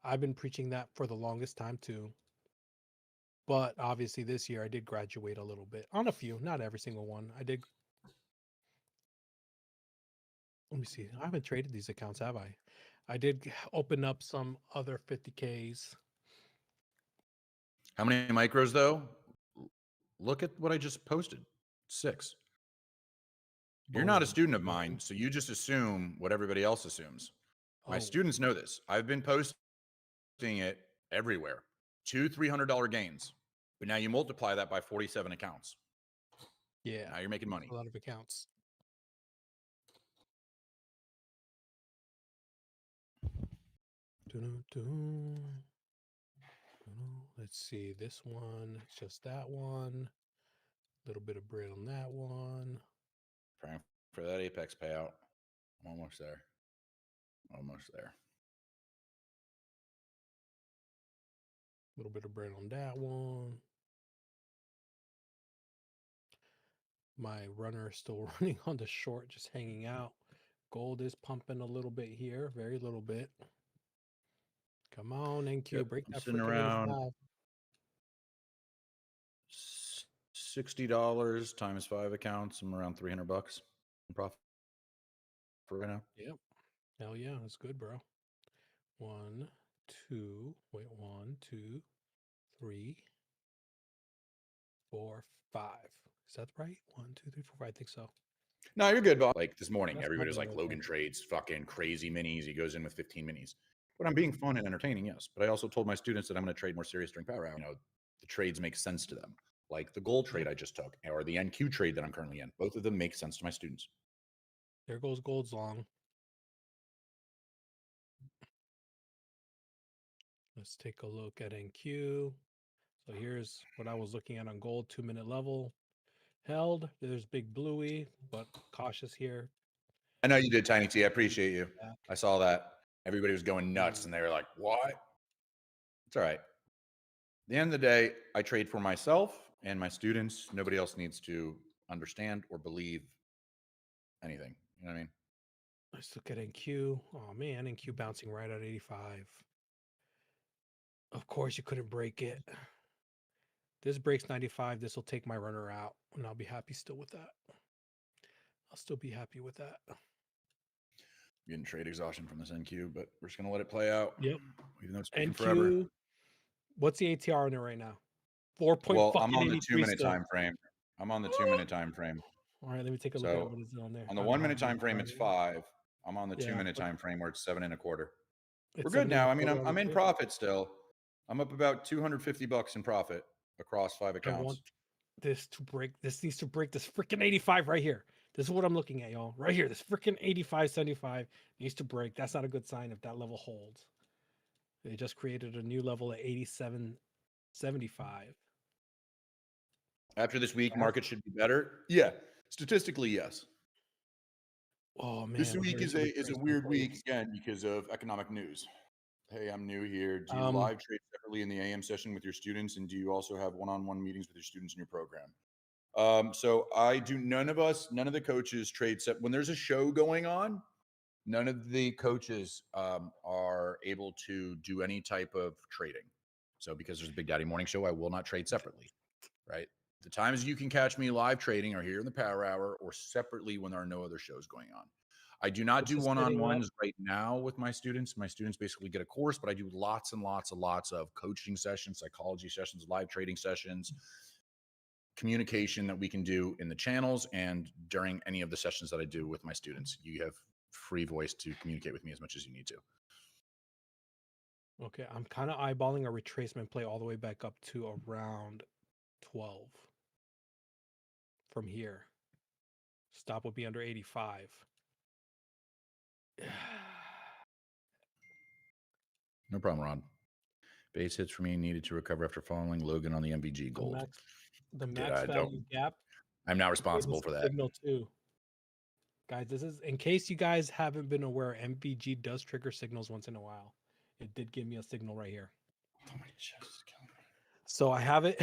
I've been preaching that for the longest time too. But obviously this year I did graduate a little bit on a few, not every single one. I did. Let me see. I haven't traded these accounts, have I? I did open up some other 50Ks. How many micros though? Look at what I just posted. 6. You're not a Boom. student of mine, Boom. so you just assume what everybody else assumes. My Oh, students know this. I've been posting it everywhere. $200-$300 gains. But now you multiply that by 47 accounts. yeah. Now you're making money. A lot of accounts. Let's see. This one, it's just that one. A little bit of bread on that one. Praying for that Apex payout. I'm almost there. Almost there. A little bit of bread on that one. My runner is still running on the short, just hanging out. Gold is pumping a little bit here, very little bit. Come on, NQ, Yep. break I'm that sitting freaking around 85. $60 times 5 accounts. I'm around $300 in profit for right now. Yep. Hell yeah, that's good, bro. 1, 2, wait, 1, 2, 3, 4, 5. Is that right? 1, 2, 3, 4, 5. I think so. No, you're good, boss. Like this morning, That's my everybody was bad like, right Logan there. trades fucking crazy minis. He goes in with 15 minis. But I'm being fun and entertaining, yes. But I also told my students that I'm going to trade more serious during power hour. The trades make sense to them. Like the gold trade Yeah. I just took or the NQ trade that I'm currently in. Both of them make sense to my students. There goes Gold's long. Let's take a look at NQ. So here's what I was looking at on gold, 2-minute level. Held. There's big bluey, but cautious here. I know you did, Tiny T. I appreciate you. Back. I saw that. Everybody was going nuts and they were like, what? It's all right. At the end of the day, I trade for myself and my students. Nobody else needs to understand or believe anything. You know what I mean? Let's look at NQ. Oh man, NQ bouncing right at 85. Of course, you couldn't break it. This breaks 95. This will take my runner out, and I'll be happy still with that. I'll still be happy with that. Getting trade exhaustion from this NQ, but we're just gonna let it play out. Yep. Even though it's taking forever. NQ. What's the ATR on it right now? 4. Well, I'm on the 83 2-minute still. time frame. I'm on the 2-minute time frame. All right, let me take a look at what is on there. On the I don't 1-minute have time it frame, right it's here. 5. I'm on the Yeah, 2-minute but time frame where it's 7 1/4. it's We're good 7 now. I mean, 1/4 on I'm the in thing. profit still. I'm up about $250 in profit across 5 I accounts. want this to break. This needs to break this freaking 85 right here. This is what I'm looking at, y'all. Right here. This freaking 85.75 needs to break. That's not a good sign if that level holds. They just created a new level at 87.75. After this week, market should be better. Yeah, statistically, yes. Oh man, This week where's is the a retracement weird plate? week again because of economic news. Hey, I'm new here. Do you Um, live trade separately in the AM session with your students, and do you also have one-on-one meetings with your students in your program? So I do. None of the coaches trade when there's a show going on. None of the coaches are able to do any type of trading. So because there's a Big Daddy Morning Show, I will not trade separately. Right. The times you can catch me live trading are here in the Power Hour or separately when there are no other shows going on. I do not do one-on-ones right now with my students. My students basically get a course, but I do lots and lots of coaching sessions, psychology sessions, live trading sessions, communication that we can do in the channels and during any of the sessions that I do with my students. You have free voice to communicate with me as much as you need to. Okay, I'm kind of eyeballing a retracement play all the way back up to around 12 from here. Stop will be under 85. No problem, Ron. Base hits for me needed to recover after following Logan on the MVG gold. The max value gap. I'm not responsible for that. Signal too. Guys, this is in case you guys haven't been aware, MVG does trigger signals once in a while. It did give me a signal right here. Oh, my chest is killing me. So I have it.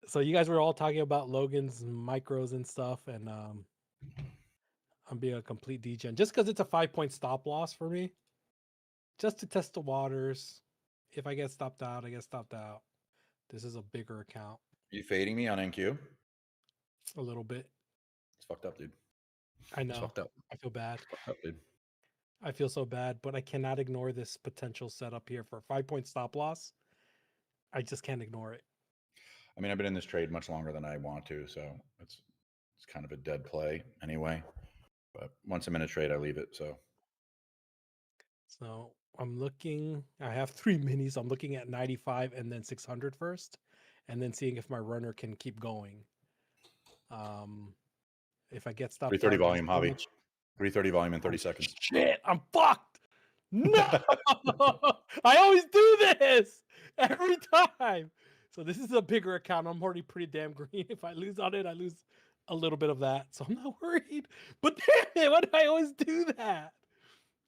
So you guys were all talking about Logan's micros and stuff, and I'm being a complete degen just because it's a 5-point stop loss for me. Just to test the waters. If I get stopped out, I get stopped out. This is a bigger account. Are you fading me on NQ? A little bit. It's fucked up, dude. I know. It's fucked up. I feel bad. It's fucked up, dude. I feel so bad, but I cannot ignore this potential setup here for a 5-point stop loss. I just can't ignore it. I mean, I've been in this trade much longer than I want to, so it's kind of a dead play anyway. But once I'm in a trade, I leave it. So I'm looking. I have 3 minis. I'm looking at 95 and then 600 first, and then seeing if my runner can keep going. If I get stopped, 330 volume, Javi. 330 volume in 30 seconds. Shit, I'm fucked. No, I always do this every time. So this is a bigger account. I'm already pretty damn green. If I lose on it, I lose a little bit of that. So I'm not worried. But damn it, why do I always do that?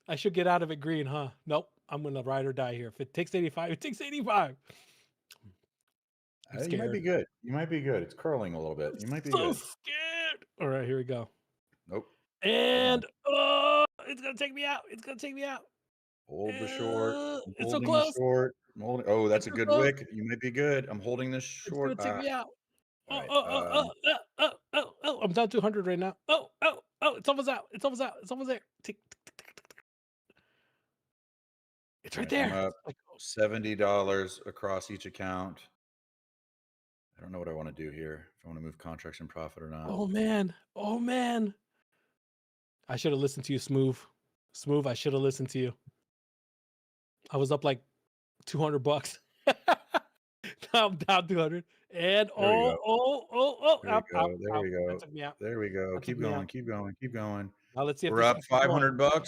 I should get out of it green, huh? Nope. I'm gonna ride or die here. If it takes 85, it takes 85. You might be good. You might be good. It's curling a little bit. You might be so good. Scared. All right, here we go. Nope. And it's gonna take me out. It's gonna take me out. Hold the short. I'm It's so holding close. the short. Oh, that's It's a so good close. wick. You might be good. I'm holding this short. It's gonna take me out. All Oh, I'm down 200 right now. Oh, it's almost out. It's almost out. It's almost there. Tick, tick, tick, tick, tick, tick. It's right there. I'm up $70 across each account. I don't know what I want to do here. If I want to move contracts in profit or not. Oh man. I should have listened to you, Smooth. Smooth, I should have listened to you. I was up like $200. Now I'm down 200. And There we go. There we go. That took me out. There we go. That Keep took me going. out. Keep going. Keep going. Now let's see if We're this up keeps going. $500.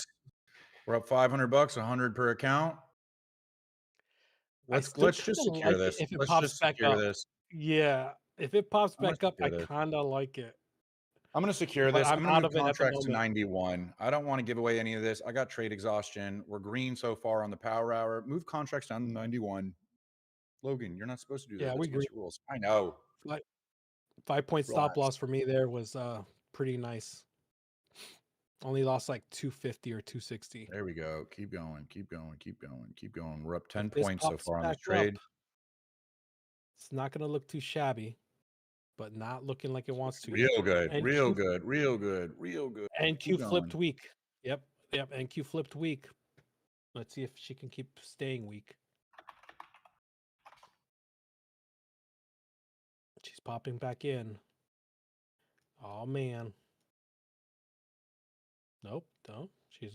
We're up $500, 100 per account. Let's just secure this. If it Let's pops just back secure up. this. Yeah, if it pops back up, I secure this. kind of like it. I'm going to secure But this. I'm I'm going out to move of it at the contracts to moment. 91. I don't want to give away any of this. I got trade exhaustion. We're green so far on the power hour. Move contracts down to 91. Logan, you're not supposed to do that. Yeah, That's we against rules. I know. 5-point stop Relax. loss for me there was pretty nice. Only lost like 250 or 260. There we go. Keep going. Keep going. Keep going. Keep going. We're up 10 If this points so pops far on this back trade. up, it's not going to look too shabby. but not looking like it wants to Real yet. good, And real good, real good, real good. NQ Keep flipped going. weak. Yep. NQ flipped weak. Let's see if she can keep staying weak. She's popping back in. Oh man. Nope. No. She's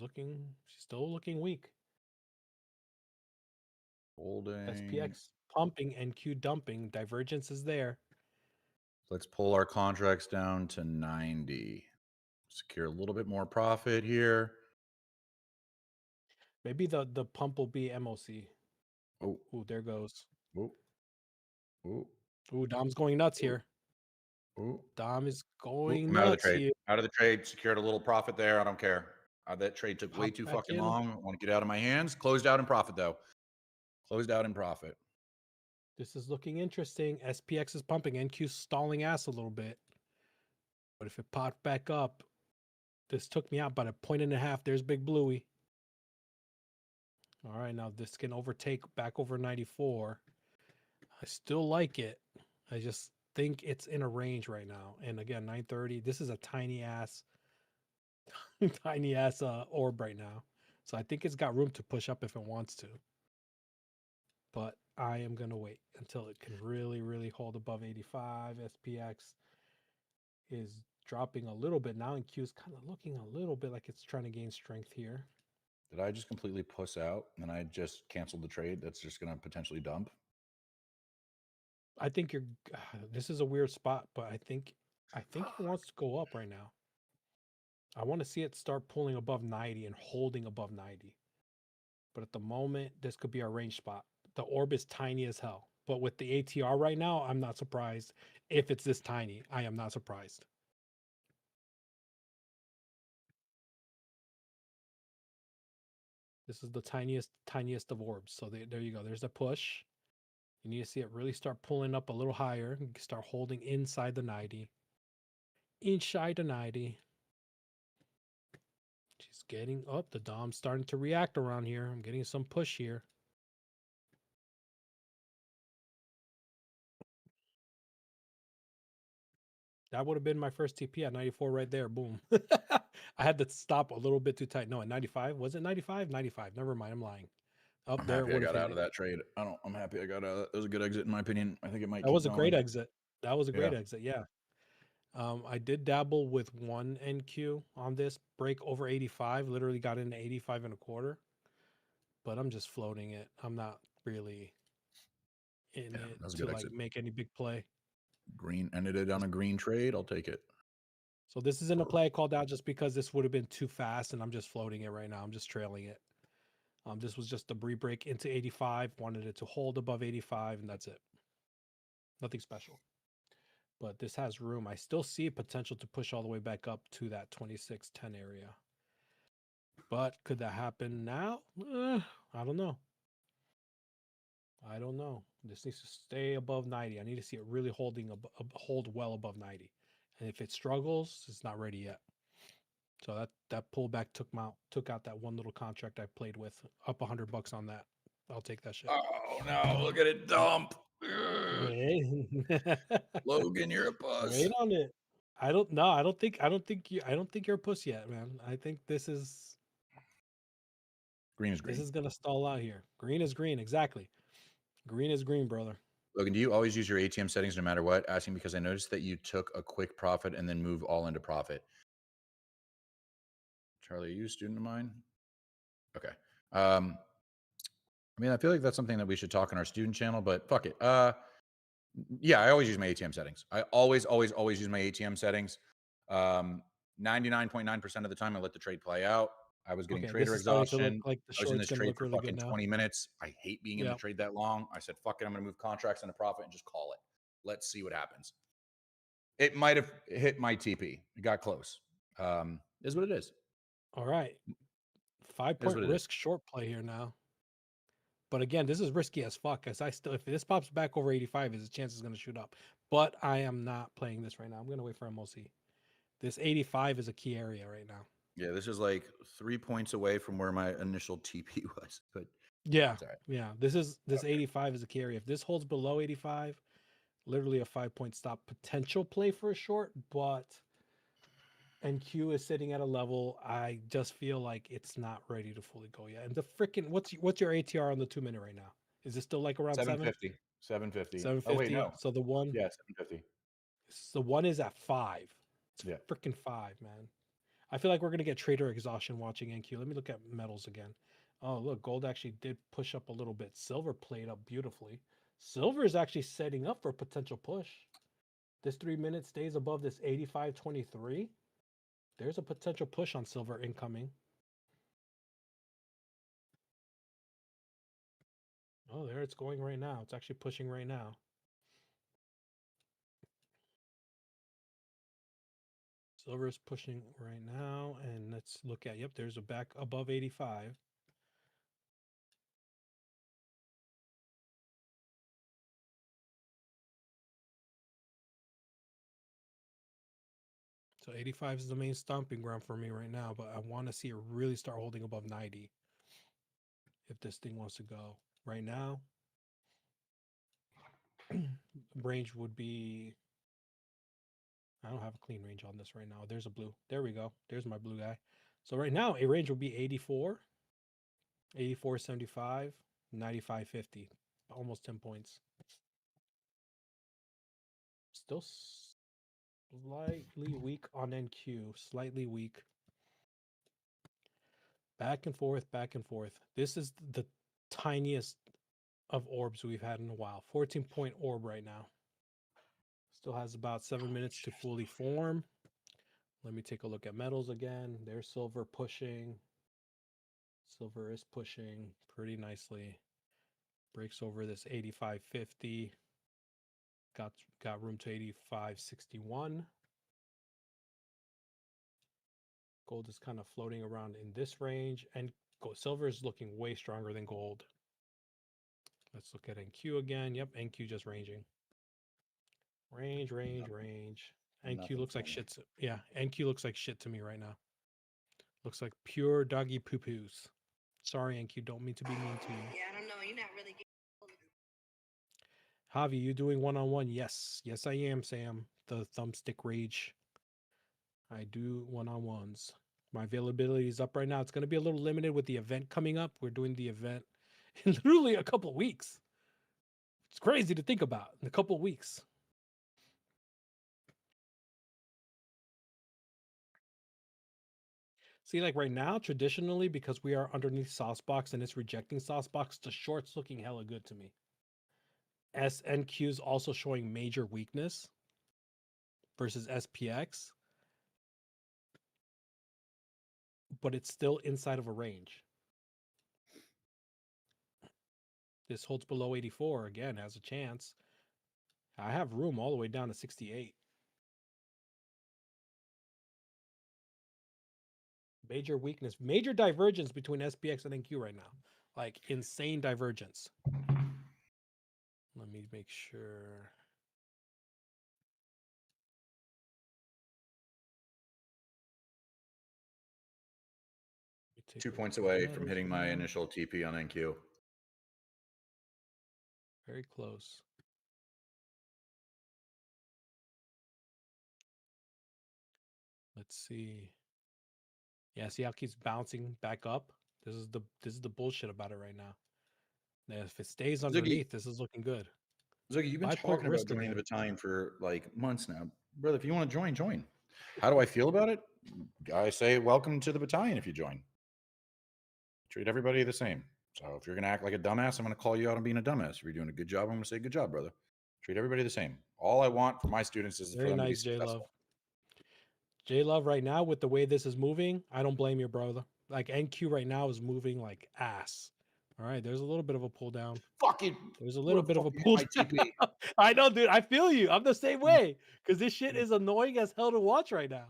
still looking weak. Holding. SPX pumping, NQ dumping. Divergence is there. Let's pull our contracts down to 90. Secure a little bit more profit here. Maybe the pump will be MOC. Oh, Ooh, there goes. oh, oh, Ooh, Dom's going nuts here. oh. Dom is Oh, going I'm out of the nuts trade. here. Out of the trade. Secured a little profit there. I don't care. That trade took way Pop too back fucking in. long. I want to get out of my hands. Closed out in profit though. Closed out in profit. This is looking interesting. SPX is pumping. NQ stalling ass a little bit. But if it popped back up, this took me out by 1.5 points. There's Big Bluey. All right, now this can overtake back over 94. I still like it. I just think it's in a range right now. And again, 930. This is a tiny ass, tiny ass orb right now. So I think it's got room to push up if it wants to. But I am gonna wait until it can really, really hold above 85. SPX is dropping a little bit now, and Q is kind of looking a little bit like it's trying to gain strength here. Did I just completely puss out and I just canceled the trade? That's just going to potentially dump. I think you're. This is a weird spot, but I think it wants to go up right now. I want to see it start pulling above 90 and holding above 90. But at the moment, this could be our range spot. The orb is tiny as hell. But with the ATR right now, I'm not surprised. If it's this tiny, I am not surprised. This is the tiniest of orbs. So there you go. There's a push. You need to see it really start pulling up a little higher. Start holding inside the 90. Inside the 90. She's getting up. The Dom's starting to react around here. I'm getting some push here. That would have been my first TP at 94 right there. Boom. I had to stop a little bit too tight. No, at 95. Was it 95? 95. Never mind. I'm lying. Oh, I'm there it happy I would have got hit out me. of that trade. I'm happy I got out of that. That was a good exit in my opinion. I think it might That keep was a great going. exit. That was a great exit. Yeah. I did dabble with one NQ on this break over 85. Literally got into 85 and a quarter. But I'm just floating it. I'm not really in Yeah, it that was a to good like exit. make any big play. Green ended it on a green trade. I'll take it. So this isn't a play I called out just because this would have been too fast, and I'm just floating it right now. I'm just trailing it. This was just a break into 85. Wanted it to hold above 85, and that's it. Nothing special. But this has room. I still see potential to push all the way back up to that 2610 area. But could that happen now? I don't know. I don't know. This needs to stay above 90. I need to see it really hold well above 90. And if it struggles, it's not ready yet. So that pullback took out that one little contract I played with, up $100 on that. I'll take that shit. Oh no! Look at it dump. Wait. Logan, you're a puss. Wait on it. I don't know. I don't think you're a puss yet, man. I think this is Green is green. This is gonna stall out here. Green is green, exactly. Green is green, brother. Logan, do you always use your ATM settings no matter what? Asking because I noticed that you took a quick profit and then move all into profit. Charlie, are you a student of mine? Okay. I mean, I feel like that's something that we should talk on our student channel, but fuck it. Yeah, I always use my ATM settings. I always use my ATM settings. 99.9% of the time, I let the trade play out. I was getting trader This is starting to look exhaustion. like the I was in short's this gonna trade look for really good fucking now. 20 minutes. I hate being in the Yep. trade that long. I said, fuck it, I'm going to move contracts into profit and just call it. Let's see what happens. It might have hit my TP. It got close. Is what it is. All right. 5-point risk short play here now. But again, this is risky as fuck. As if this pops back over 85, his chance is going to shoot up. But I am not playing this right now. I'm going to wait for MOC. This 85 is a key area right now. Yeah, this is like 3 points away from where my initial TP was. But yeah, right. yeah. This 85 is a key area. If this holds below 85, literally a 5-point stop potential play for a short, but NQ is sitting at a level I just feel like it's not ready to fully go yet. And the freaking what's your ATR on the 2 minute right now? Is it still like around 750. 750. Oh wait, 750? no. So the one Yeah, 750. is at 5. It's Yeah. freaking 5, man. I feel like we're gonna get trader exhaustion watching NQ. Let me look at metals again. Oh, look, gold actually did push up a little bit. Silver played up beautifully. Silver is actually setting up for a potential push. This 3 minute stays above this 85.23. There's a potential push on silver incoming. Oh, there it's going right now. It's actually pushing right now. Silver is pushing right now. And let's look at, yep, there's a back above 85. So 85 is the main stomping ground for me right now, but I want to see it really start holding above 90 if this thing wants to go. Right now, range would be, I don't have a clean range on this right now. There's a blue. There we go. There's my blue guy. So right now, a range would be 84, 84.75, 95.50, almost 10 points. Still slightly weak on NQ, slightly weak. Back and forth, back and forth. This is the tiniest of orbs we've had in a while. 14-point orb right now. Still has about 7 minutes to fully form. Let me take a look at metals again. There's silver pushing. Silver is pushing pretty nicely. Breaks over this 85.50. Got room to 85.61. Gold is kind of floating around in this range, and silver is looking way stronger than gold. Let's look at NQ again. Yep, NQ just ranging. Range. NQ looks like shit. Yeah, NQ looks like shit to me right now. Looks like pure doggy poo-poos. Sorry, NQ, don't mean to be mean to you. Yeah, I don't know. You're not really getting. Javi, you doing one-on-one? Yes, I am, Sam. The thumbstick rage. I do one-on-ones. My availability is up right now. It's going to be a little limited with the event coming up. We're doing the event in literally a couple of weeks. It's crazy to think about. In a couple of weeks. See, like right now, traditionally, because we are underneath Saucebox and it's rejecting Saucebox, the short's looking hella good to me. SNQ is also showing major weakness versus SPX, but it's still inside of a range. This holds below 84, again, has a chance. I have room all the way down to 68. Major weakness, major divergence between SPX and NQ right now. Like insane divergence. Let me make sure. Let me 2 take a points look at away metals from hitting right my now. initial TP on NQ. Very close. Let's see. Yeah, see how it keeps bouncing back up? This is the bullshit about it right now. Now, if it stays underneath, this is looking good. Zoogie, you've been 5-point talking about risk joining the again. battalion for like months now. Brother, if you want to join, join. How do I feel about it? I say welcome to the battalion if you join. Treat everybody the same. So if you're going to act like a dumbass, I'm going to call you out on being a dumbass. If you're doing a good job, I'm going to say good job, brother. Treat everybody the same. All I want for my students is for Very them to be nice, J Love. successful. J Love, right now, with the way this is moving, I don't blame you, brother. Like NQ right now is moving like ass. All right, there's a little bit of a pull down. Fucking There's a little bit of a fucking pull my down. TP. I know, dude. I feel you. I'm the same way because this shit is annoying as hell to watch right now.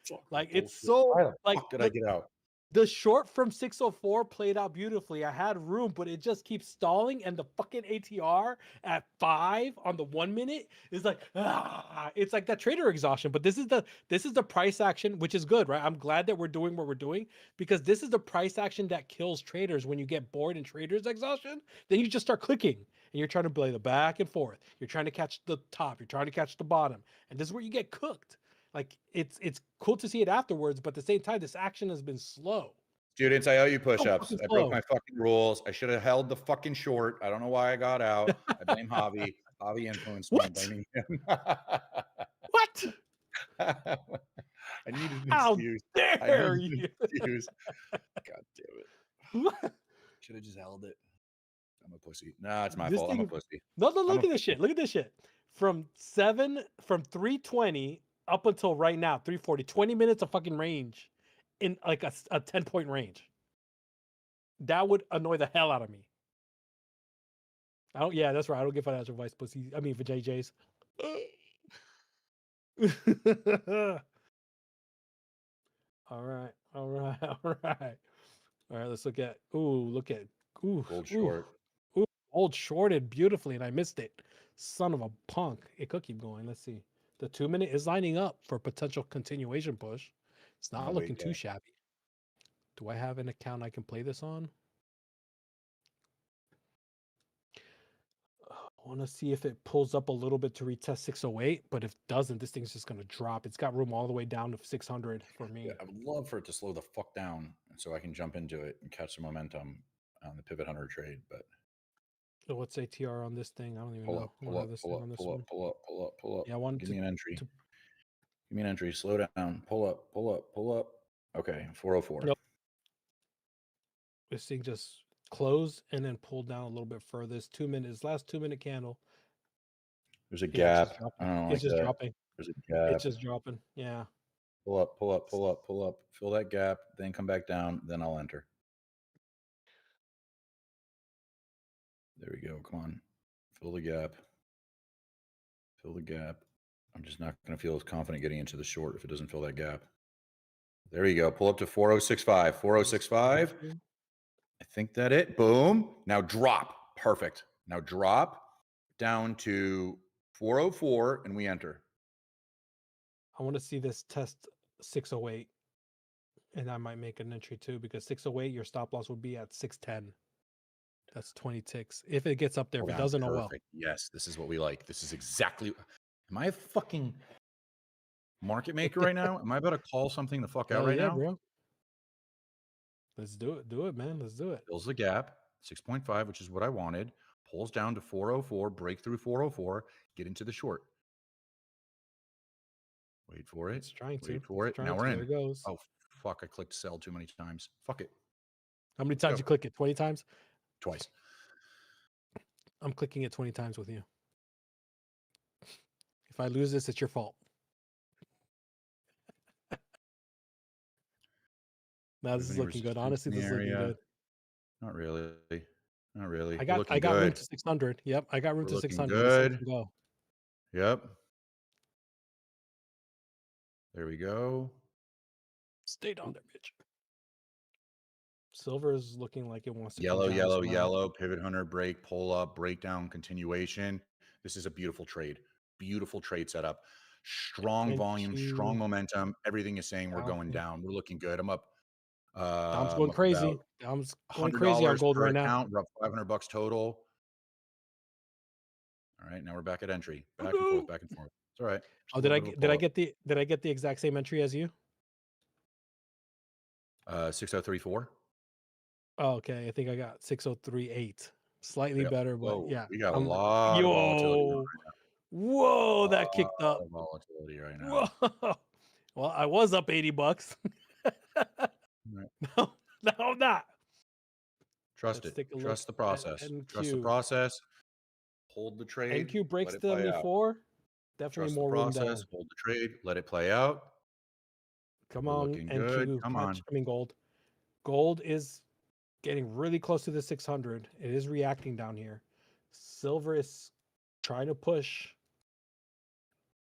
Fucking Like it's bullshit. so Why the like fuck did I get out? the short from 604 played out beautifully. I had room, but it just keeps stalling, and the fucking ATR at 5 on the 1 minute is like it's like that trader exhaustion. But this is the price action, which is good, right? I'm glad that we're doing what we're doing because this is the price action that kills traders when you get bored in traders exhaustion. Then you just start clicking, and you're trying to play the back and forth. You're trying to catch the top. You're trying to catch the bottom, and this is where you get cooked. Like it's cool to see it afterwards, but at the same time, this action has been slow. Students, I owe you So push-ups. fucking I broke slow. my fucking rules. I should have held the fucking short. I don't know why I got out. I blame Javi. Javi influenced me. I'm What? blaming him. What? I needed an How excuse. I dare needed you? an excuse. God damn it. What? Should have just held it. I'm a pussy. Nah, it's my This fault. I'm a thing. pussy. No, I'm look a at this shit. Look at this shit. From 320 up until right now, 340, 20 minutes of fucking range in like a 10-point range. That would annoy the hell out of me. Yeah, that's right. I don't get financial advice, pussy. I mean, for JJ's. All right. All right. All right. All right. Let's look at. Look at. gold short. Old shorted beautifully, and I missed it. Son of a punk. It could keep going. Let's see. The 2-minute is lining up for a potential continuation push. It's not looking too shabby. Do I have an account I can play this on? I want to see if it pulls up a little bit to retest 608, but if it doesn't, this thing's just going to drop. It's got room all the way down to 600 for me. Yeah, I would love for it to slow the fuck down so I can jump into it and catch some momentum on the pivot hunter trade. But So what's ATR on this thing? I don't even pull know. up, pull up, pull up. Yeah, I wanted Give to, me an entry. Give me an entry. Slow down. Pull up. Okay, 404. Nope. This thing just closed and then pulled down a little bit further. This last 2-minute candle. There's a gap. I don't like that. Dropping. There's a gap. It's just dropping. Yeah. Pull up. Fill that gap, then come back down, then I'll enter. There we go. Come on. Fill the gap. I'm just not going to feel as confident getting into the short if it doesn't fill that gap. There you go. Pull up to 4065. 4065. I think that it. Boom. Now drop. Perfect. Now drop down to 404 and we enter. I want to see this test 608. And I might make an entry too, because 608, your stop loss would be at 610. That's 20 ticks. If it gets up there, if it doesn't, oh well. Yes, this is what we like. This is exactly. Am I a fucking market maker right now? Am I about to call something the fuck out right now? Bro. Let's do it. Do it, man. Let's do it. Fills the gap, 6.5, which is what I wanted. Pulls down to 404, break through 404, get into the short. Wait for it. It's trying to. Wait for it. Now we're in. There it goes. Oh, fuck. I clicked sell too many times. Fuck it. How many times you click it? 20 times? Twice. I'm clicking it 20 times with you. If I lose this, it's your fault. Now this is looking good. Honestly, this is looking good. Not really. Not really. I got room to 600. Yep, I got room to 600. Good. Go. Yep. There we go. Stay down there, bitch. Silver is looking like it wants to yellow, pivot hunter, break, pull up, breakdown, continuation. This is a beautiful trade. Beautiful trade setup. Strong volume, strong momentum. Everything is saying we're going down. We're looking good. I'm up. Dom's going crazy. Dom's going crazy on gold right now. We're up $500 total. All right, now we're back at entry. Back and forth. It's all right. Oh, did I get the exact same entry as you? 6034. Oh, okay. I think I got 6038. Slightly better, but yeah. We got a lot of volatility right now. Whoa, that kicked up. Volatility right now. Whoa. Well, I was up $80. Right. No, I'm not. Trust it. Trust the process. Trust the process. Hold the trade. NQ breaks the before. Definitely more room down. Hold the trade. Let it play out. Come on, NQ. Come on. I mean, gold. Gold is getting really close to the 600. It is reacting down here. Silver is trying to push.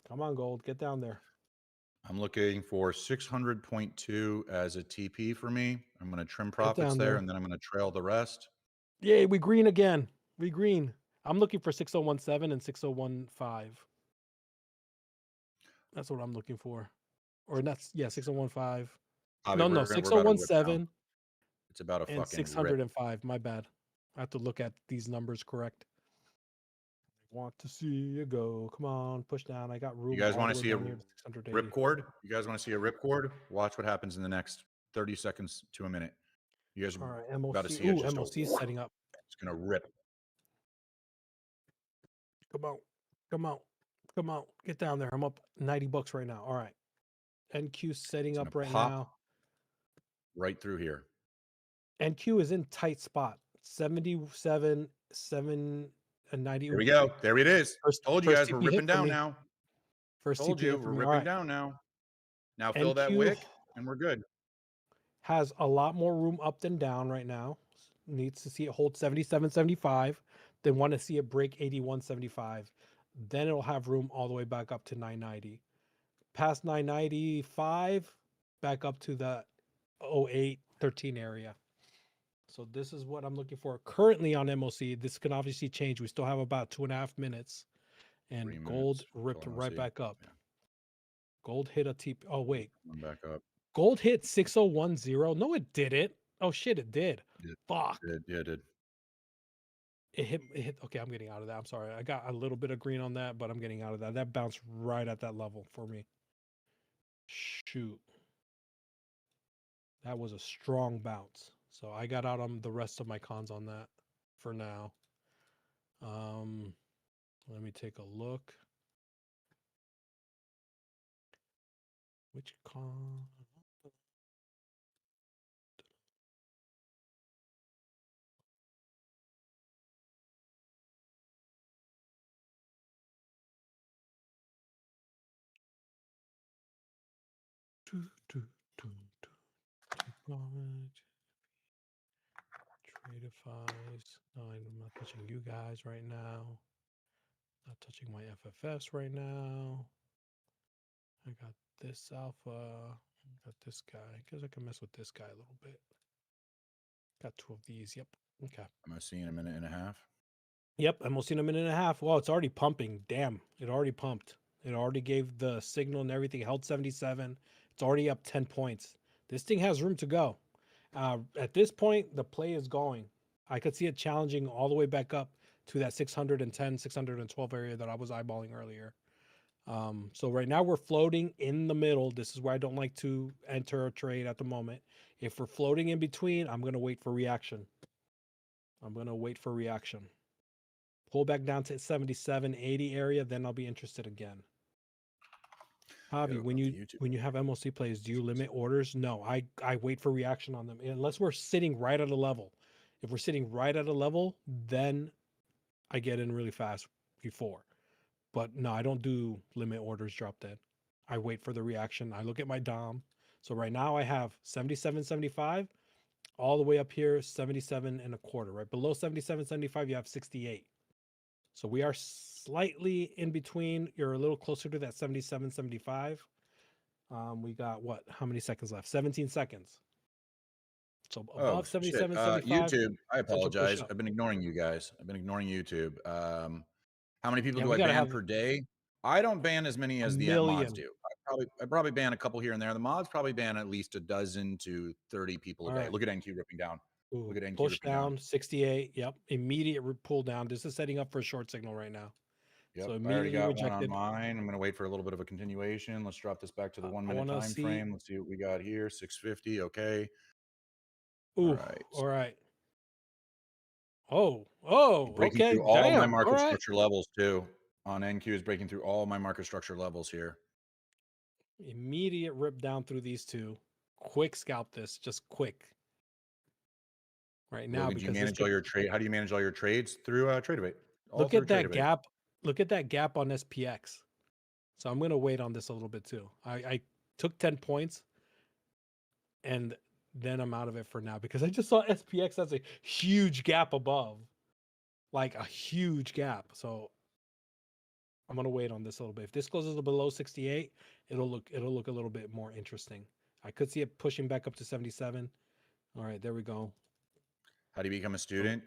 Come on, gold. Get down there. I'm looking for 600.2 as a TP for me. I'm going to trim profits there, and then I'm going to trail the rest. Yay, we green again. We green. I'm looking for 6017 and 6015. That's what I'm looking for. Or that's 6015. No, 6017. It's about a fucking 605. My bad. I have to look at these numbers correct. Want to see you go. Come on, push down. I got room You guys all want the to way see a down here to 680. ripcord? You guys want to see a ripcord? Watch what happens in the next 30 seconds to a minute. You guys All are right, about to MOC. see it Ooh, just MOC is setting up. it's gonna rip. Come on. Come on. Come on. Get down there. I'm up $90 right now. All right. NQ setting It's up gonna right pop now. right through here. NQ is in tight spot. 77, 7, and 90. Here we go. There it is. Told you First guys we're TP hit ripping for down me. now. First Told TP you hit for we're me. All ripping right. down now. Now fill that NQ wick and we're good. has a lot more room up than down right now. Needs to see it hold 77.75. Then want to see it break 81.75. Then it'll have room all the way back up to 990. Past 995, back up to the 0813 area. So this is what I'm looking for currently on MOC. This can obviously change. We still have about 2.5 minutes. And 3 gold minutes. ripped till right MLC. back up. Yeah. Gold hit a TP. Oh, wait. Come back up. Gold hit 6010. No, it didn't. Oh, shit, it did. It Fuck. did. Yeah, it did. It hit. Okay, I'm getting out of that. I'm sorry. I got a little bit of green on that, but I'm getting out of that. That bounced right at that level for me. Shoot. That was a strong bounce. So I got out on the rest of my cons on that for now. Let me take a look. Which con? Tradeifys. No, I'm not touching you guys right now. Not touching my FFS right now. I got this alpha. Got this guy. I guess I can mess with this guy a little bit. Got 2 of these. Yep. Okay. Am I seeing a minute and a half? Yep. I'm almost in a minute and a half. Well, it's already pumping. Damn. It already pumped. It already gave the signal and everything. Held 77. It's already up 10 points. This thing has room to go. At this point, the play is going. I could see it challenging all the way back up to that 610, 612 area that I was eyeballing earlier. So right now we're floating in the middle. This is where I don't like to enter a trade at the moment. If we're floating in between, I'm going to wait for reaction. Pull back down to 77, 80 area, then I'll be interested again. Javi, Yo, when you have MOC plays, do you limit orders? No, I wait for reaction on them unless we're sitting right at a level. If we're sitting right at a level, then I get in really fast before. But no, I don't do limit orders drop dead. I wait for the reaction. I look at my DOM. So right now I have 77.75 all the way up here 77 and a quarter. Right below 77.75 you have 68. So we are slightly in between. You're a little closer to that 77.75. We got what? How many seconds left? 17 seconds. So above 77.75. YouTube, I such a push apologize. up. I've been ignoring you guys. I've been ignoring YouTube. How many people Yeah, do we I gotta ban have per day? I don't ban as many a as the mods million. do. I probably ban a couple here and there. The mods probably ban at least a dozen to 30 people a All day. right. Look at NQ ripping down. Ooh, Look at NQ push ripping down 68. Yep. Immediate pull down. This is setting up for a short signal right now. Yep, So I already immediately got rejected. one on mine. I'm going to wait for a little bit of a continuation. Let's drop this back to the 1 minute wanna time see- frame. Let's see what we got here. 650. Okay. Ooh, All right. all right. Oh, Breaking okay. through all my Damn. market All right. structure levels too. On NQ is breaking through all my market structure levels here. Immediate rip down through these two. Quick scalp this, just quick. Right now, Logan, do you because manage all your trade? How do you manage all your trades through TradeAway? look at that gap. Look at that gap on SPX. So I'm gonna wait on this a little bit too. I took 10 points, and then I'm out of it for now because I just saw SPX has a huge gap above, like a huge gap. So I'm gonna wait on this a little bit. If this closes below 68, it'll look a little bit more interesting. I could see it pushing back up to 77. All right, there we go. How do you become a student?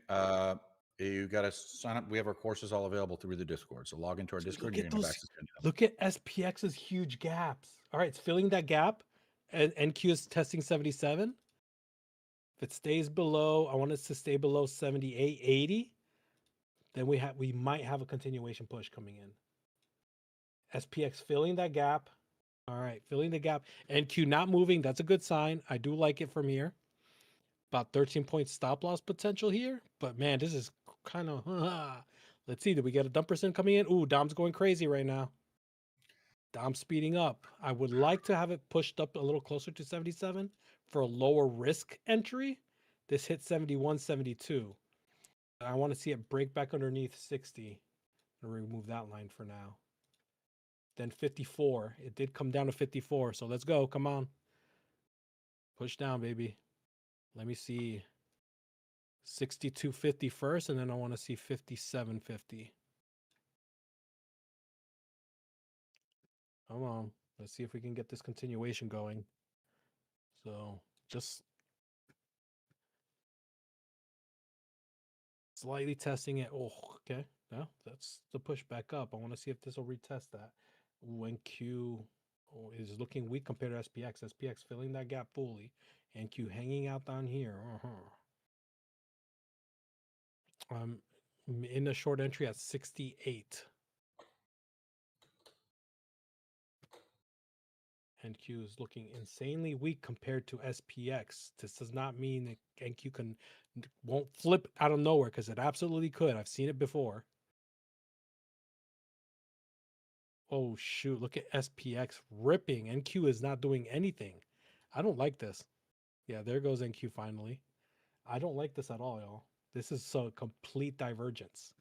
You got to sign up. We have our courses all available through the Discord. So log into our Discord. Look And at you're gonna have those. access to them. Look at SPX's huge gaps. All right, it's filling that gap, and NQ is testing 77. If it stays below, I want it to stay below 78, 80. then we might have a continuation push coming in. SPX filling that gap. All right, filling the gap. NQ not moving. That's a good sign. I do like it from here. About 13-point stop loss potential here. But man, this is kind of. Let's see. Did we get a dump percent coming in? Ooh, Dom's going crazy right now. Dom's speeding up. I would like to have it pushed up a little closer to 77 for a lower risk entry. This hit 71, 72. I want to see it break back underneath 60. I'll remove that line for now. Then 54. It did come down to 54. So let's go. Come on. Push down, baby. Let me see 62.50 first, and then I want to see 57.50. Come on. Let's see if we can get this continuation going. So just slightly testing it. Oh, okay. No, that's the push back up. I want to see if this will retest that. When Q is looking weak compared to SPX. SPX filling that gap fully. And Q hanging out down here. In a short entry at 68. NQ is looking insanely weak compared to SPX. This does not mean that NQ won't flip out of nowhere, because it absolutely could. I've seen it before. Oh shoot, look at SPX ripping. NQ is not doing anything. I don't like this. Yeah, there goes NQ finally. I don't like this at all, y'all. This is so complete divergence.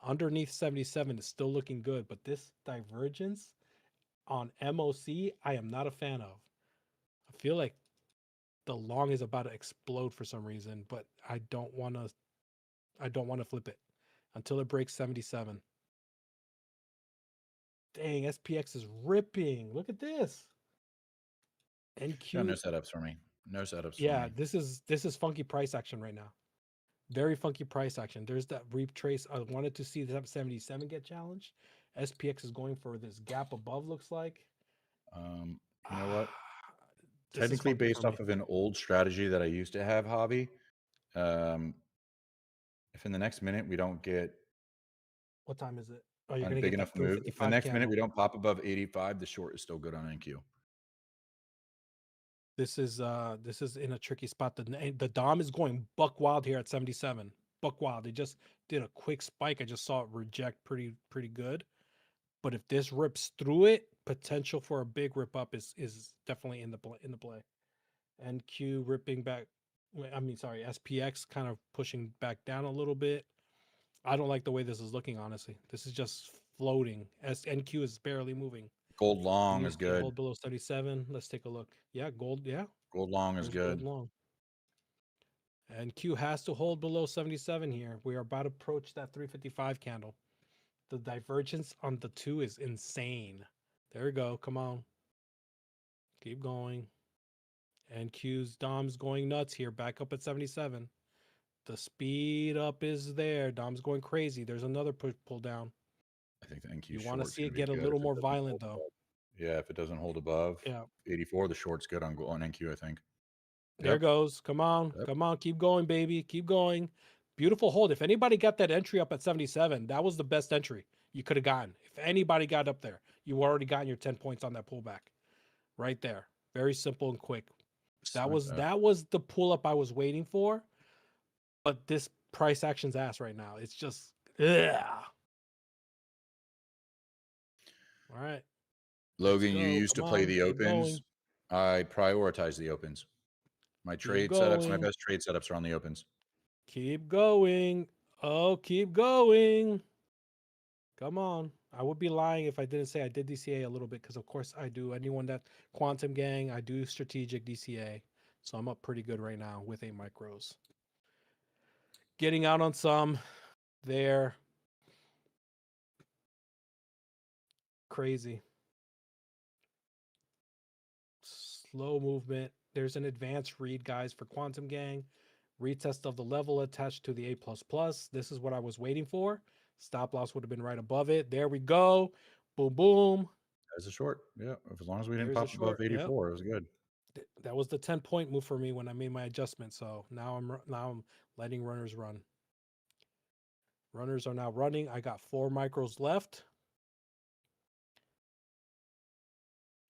Underneath 77 is still looking good, but this divergence on MOC, I am not a fan of. I feel like the long is about to explode for some reason, but I don't want to flip it until it breaks 77. Dang, SPX is ripping. Look at this. NQ. Yeah, no setups for me. No setups for Yeah, me. this is funky price action right now. Very funky price action. There's that retrace. I wanted to see the 77 get challenged. SPX is going for this gap above, looks like. You know what? This is Technically funky based for me. off of an old strategy that I used to have, Hobby. If in the next minute we don't get What time is it? Oh, you're a gonna big get that enough move, if the 355 next minute candle. we don't pop above 85, the short is still good on NQ. This is in a tricky spot. The Dom is going buck wild here at 77. Buck wild. They just did a quick spike. I just saw it reject pretty good. But if this rips through it, potential for a big rip up is definitely in the play. NQ ripping back. I mean, sorry, SPX kind of pushing back down a little bit. I don't like the way this is looking, honestly. This is just floating. NQ is barely moving. Gold long Use is can good. hold below 77. Let's take a look. Yeah, gold. Yeah, Gold long is there's good. gold long. And Q has to hold below 77 here. We are about to approach that 355 candle. The divergence on the two is insane. There we go. Come on. Keep going. And Q's Dom's going nuts here. Back up at 77. The speed up is there. Dom's going crazy. There's another pull down. I think the NQ You want to short's see going it to be get a good little if it more doesn't violent, hold though. above. Yeah, if it doesn't hold above Yeah. 84, the short's good on NQ, I think. There Yep. goes. Come on. Yep. Come on. Keep going, baby. Keep going. Beautiful hold. If anybody got that entry up at 77, that was the best entry you could have gotten. If anybody got up there, you already gotten your 10 points on that pullback. Right there. Very simple and quick. That was the pull up I was waiting for. But this price action's ass right now. It's just yeah. All right. Logan, you used to Come play on. the Keep opens. going. I prioritize the opens. My Keep trade setups, my going. best trade setups are on the opens. Keep going. Oh, keep going. Come on. I would be lying if I didn't say I did DCA a little bit, because of course I do. Anyone that Quantum Gang, I do strategic DCA. So I'm up pretty good right now with 8 micros. Getting out on some there. Crazy. Slow movement. There's an advanced read, guys, for Quantum Gang. Retest of the level attached to the A++. This is what I was waiting for. Stop loss would have been right above it. There we go. Boom, boom. As a short, yeah. As long as we didn't There's a pop above short. Yep. 84, it was good. That was the 10-point move for me when I made my adjustment. So now I'm letting runners run. Runners are now running. I got 4 micros left.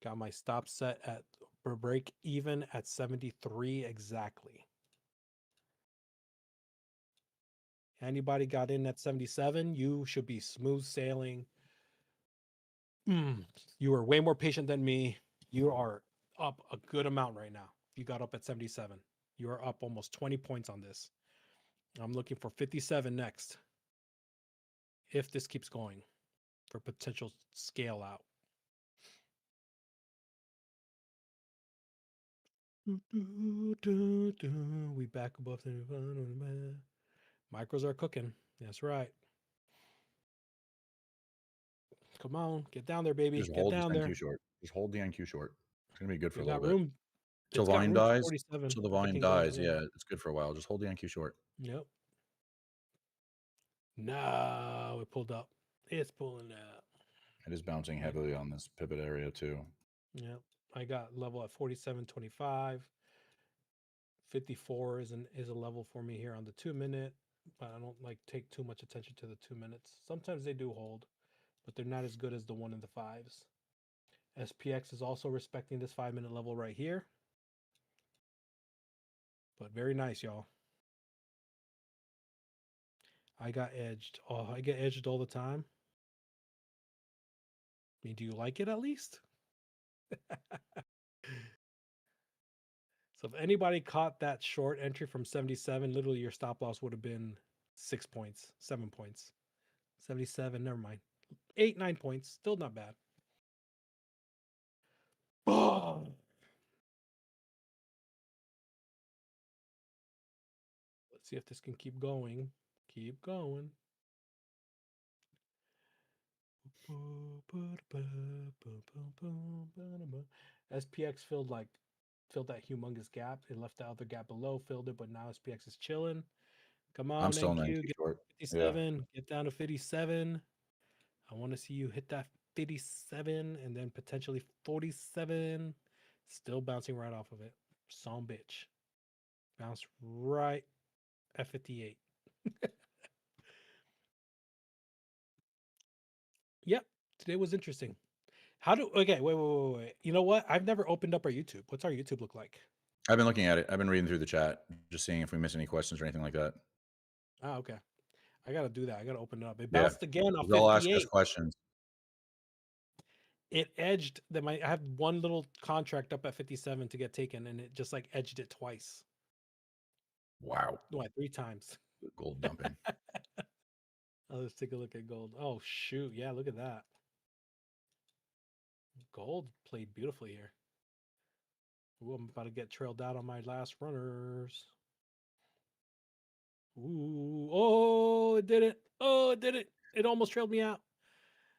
Got my stop set at break even at 73 exactly. Anybody got in at 77, you should be smooth sailing. You are way more patient than me. You are up a good amount right now. You got up at 77. You are up almost 20 points on this. I'm looking for 57 next. If this keeps going for potential scale out. We back above the micros are cooking. That's right. Come on, get down there, baby. Just Get hold this down there. NQ short. Just hold the NQ short. It's gonna be good for We a little got bit. room. Till It's got volume room for dies. 47. Till the if it volume can go, dies. Yeah, it's good for a while. Just hold the NQ short. Yep. No, it pulled up. It's pulling up. It is bouncing heavily on this pivot area too. Yep. I got level at 47.25. 54 is a level for me here on the 2 minute, but I don't like take too much attention to the 2 minutes. Sometimes they do hold, but they're not as good as the 1 in the 5s. SPX is also respecting this 5 minute level right here. But very nice, y'all. I got edged. Oh, I get edged all the time. I mean, do you like it at least? So if anybody caught that short entry from 77, literally your stop loss would have been 6 points, 7 points. 77, never mind. 8, 9 points. Still not bad. Oh. Let's see if this can keep going. Keep going. SPX filled that humongous gap. It left the other gap below, filled it, but now SPX is chilling. Come I'm on, still in the NQ, NQ get short. 57, Yeah. get down to 57. I want to see you hit that 57 and then potentially 47. Still bouncing right off of it. Son bitch. Bounce right at 58. Yep. Today was interesting. Wait. You know what? I've never opened up our YouTube. What's our YouTube look like? I've been looking at it. I've been reading through the chat, just seeing if we miss any questions or anything like that. Oh, okay. I gotta do that. I gotta open it up. It Yeah. bounced again on They'll ask us 58. questions. It edged I have one little contract up at 57 to get taken, and it just like edged it twice. Wow. No, 3 times. Gold dumping. Let's take a look at gold. Oh shoot, yeah, look at that. Gold played beautifully here. Ooh, I'm about to get trailed out on my last runners. Ooh, oh, it did it. Oh, it did it. It almost trailed me out.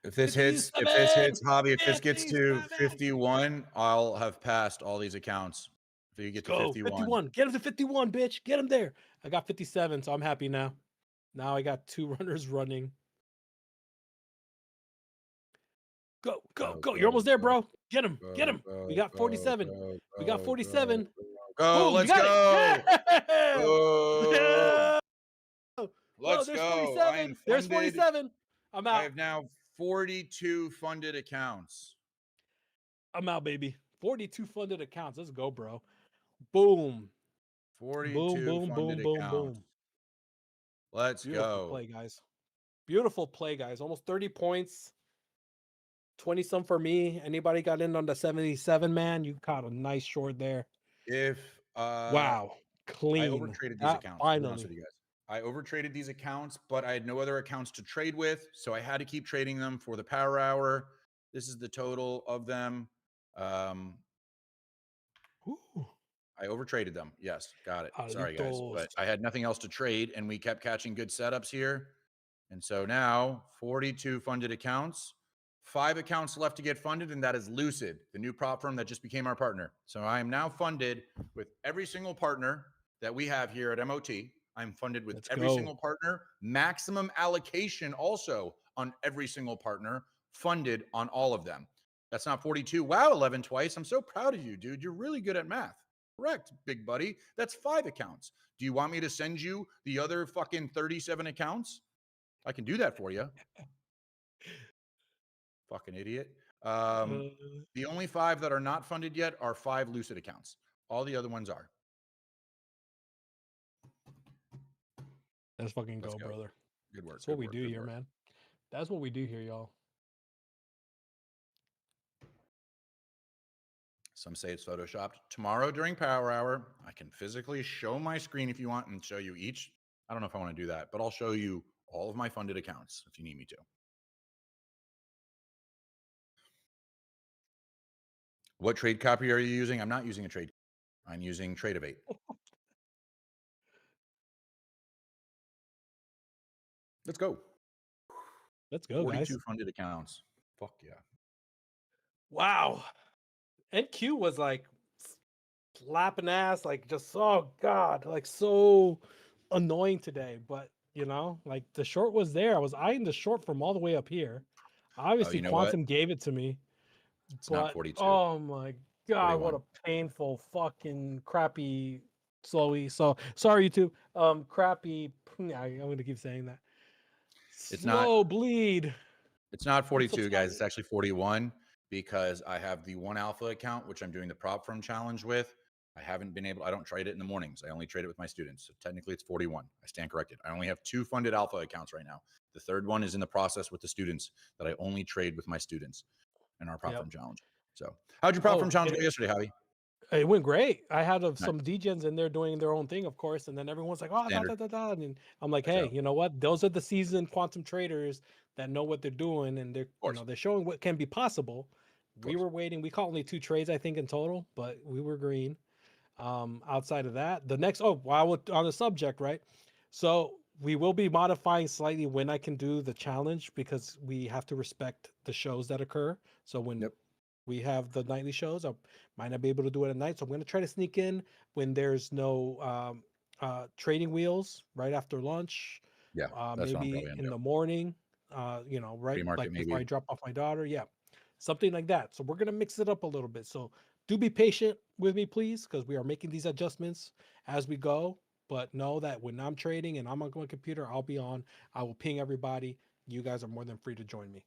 If this hits, 57! Hobby, if this gets to 57! 51, I'll have passed all these accounts. If you get to Go 51. 51. Get him to 51, bitch. Get him there. I got 57, so I'm happy now. Now I got 2 runners running. Go. You're almost there, bro. Get him. We got 47. We got 47. Go, Boom, let's you got go. it. Yeah. Go. Whoa, Let's there's go. 47. There's 47. I'm I out. have now 42 funded accounts. I'm out, baby. 42 funded accounts. Let's go, bro. Boom. 42 funded accounts. Boom. Let's Beautiful go. play, guys. Beautiful play, guys. Almost 30 points. 20 some for me. Anybody got in on the 77, man? You caught a nice short there. Wow. Clean. I overtraded these accounts. To be honest with you guys. I overtraded these accounts, but I had no other accounts to trade with, so I had to keep trading them for the power hour. This is the total of them. I overtraded them. Yes, got it. Sorry, guys, but I had nothing else to trade, and we kept catching good setups here. And so now 42 funded accounts, 5 accounts left to get funded, and that is Lucid, the new prop firm that just became our partner. So I am now funded with every single partner that we have here at MOT. I'm funded with every single partner, maximum allocation also on every single partner, funded on all of them. That's not 42. Wow, 11 twice. I'm so proud of you, dude. You're really good at math. Correct, big buddy. That's 5 accounts. Do you want me to send you the other fucking 37 accounts? I can do that for you. Fucking idiot. The only 5 that are not funded yet are 5 Lucid accounts. All the other ones are. Let's fucking Let's go, go. brother. Good work. That's what Good we work. do Good here, work. man. That's what we do here, y'all. Some say it's photoshopped. Tomorrow during Power Hour, I can physically show my screen if you want and show you each. I don't know if I want to do that, but I'll show you all of my funded accounts if you need me to. What trade copy are you using? I'm not using a trade. I'm using Tradeovate. Let's go. Let's go, 42 guys. funded accounts. Fuck yeah. Wow. NQ was like slapping ass, like just oh god, like so annoying today. But you know, like the short was there. I was eyeing the short from all the way up here. Obviously, you know what? Quantum gave it to me, It's not but 42. oh my god, what 41. a painful fucking crappy slowy. So sorry, YouTube. Crappy. I'm gonna keep saying that. It's not Slow bleed. It's not 42, guys. Unsubscribe. It's actually 41 because I have the one alpha account, which I'm doing the prop firm challenge with. I haven't been able, I don't trade it in the mornings. I only trade it with my students. So technically it's 41. I stand corrected. I only have 2 funded alpha accounts right now. The third one is in the process with the students that I only trade with my students in our prop Yep. firm challenge. So how'd your prop firm Oh, challenge go yesterday, Javi? it went great. I had Nice. some DJs in there doing their own thing, of course, and then everyone's like, "Oh, da, Standard. da, da, da," and I'm like, That's "Hey, how. you know what? Those are the seasoned quantum traders that know what they're doing, and they're Of course. they're showing what can be possible." Of We course. were waiting. We caught only 2 trades, I think, in total, but we were green. Outside of that, the next while we're on the subject, right? So we will be modifying slightly when I can do the challenge because we have to respect the shows that occur. So when Yep. we have the nightly shows, I might not be able to do it at night. So I'm going to try to sneak in when there's no trading wheels right after lunch, Yeah. That's what I'm maybe probably going to in do. the morning, you know, right Pre-market like before I maybe. drop off my daughter. Yeah, something like that. So we're going to mix it up a little bit. So do be patient with me, please, because we are making these adjustments as we go. But know that when I'm trading and I'm on my computer, I'll be on. I will ping everybody. You guys are more than free to join me.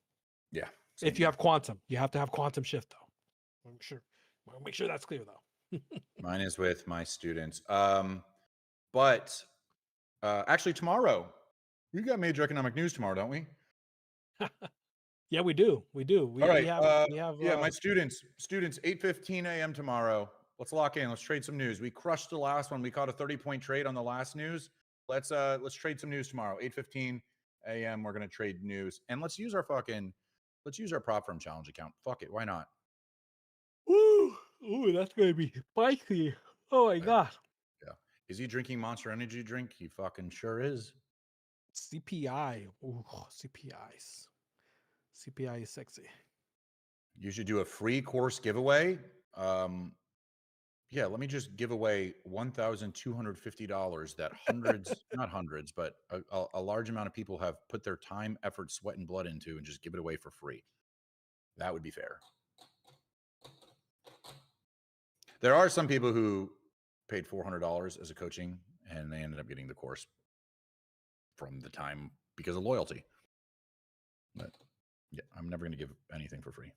Yeah. Same If you here. have quantum, you have to have quantum shift though. Make sure that's clear though. Mine is with my students. But actually tomorrow, we got major economic news tomorrow, don't we? Yeah, we do. We do. All right. We have Yeah, my students, 8:15 a.m. tomorrow. Let's lock in. Let's trade some news. We crushed the last one. We caught a 30-point trade on the last news. Let's trade some news tomorrow. 8:15 a.m. We're gonna trade news. And let's use our prop firm challenge account. Fuck it. Why not? Woo! Ooh, that's gonna be spicy. Oh my Yeah. god. Yeah. Is he drinking Monster Energy drink? He fucking sure is. CPI. Ooh, CPIs. CPI is sexy. You should do a free course giveaway. Yeah, let me just give away $1,250 that hundreds, not hundreds, but a large amount of people have put their time, effort, sweat, and blood into and just give it away for free. That would be fair. There are some people who paid $400 as a coaching and they ended up getting the course from the time because of loyalty. But yeah, I'm never going to give anything for free.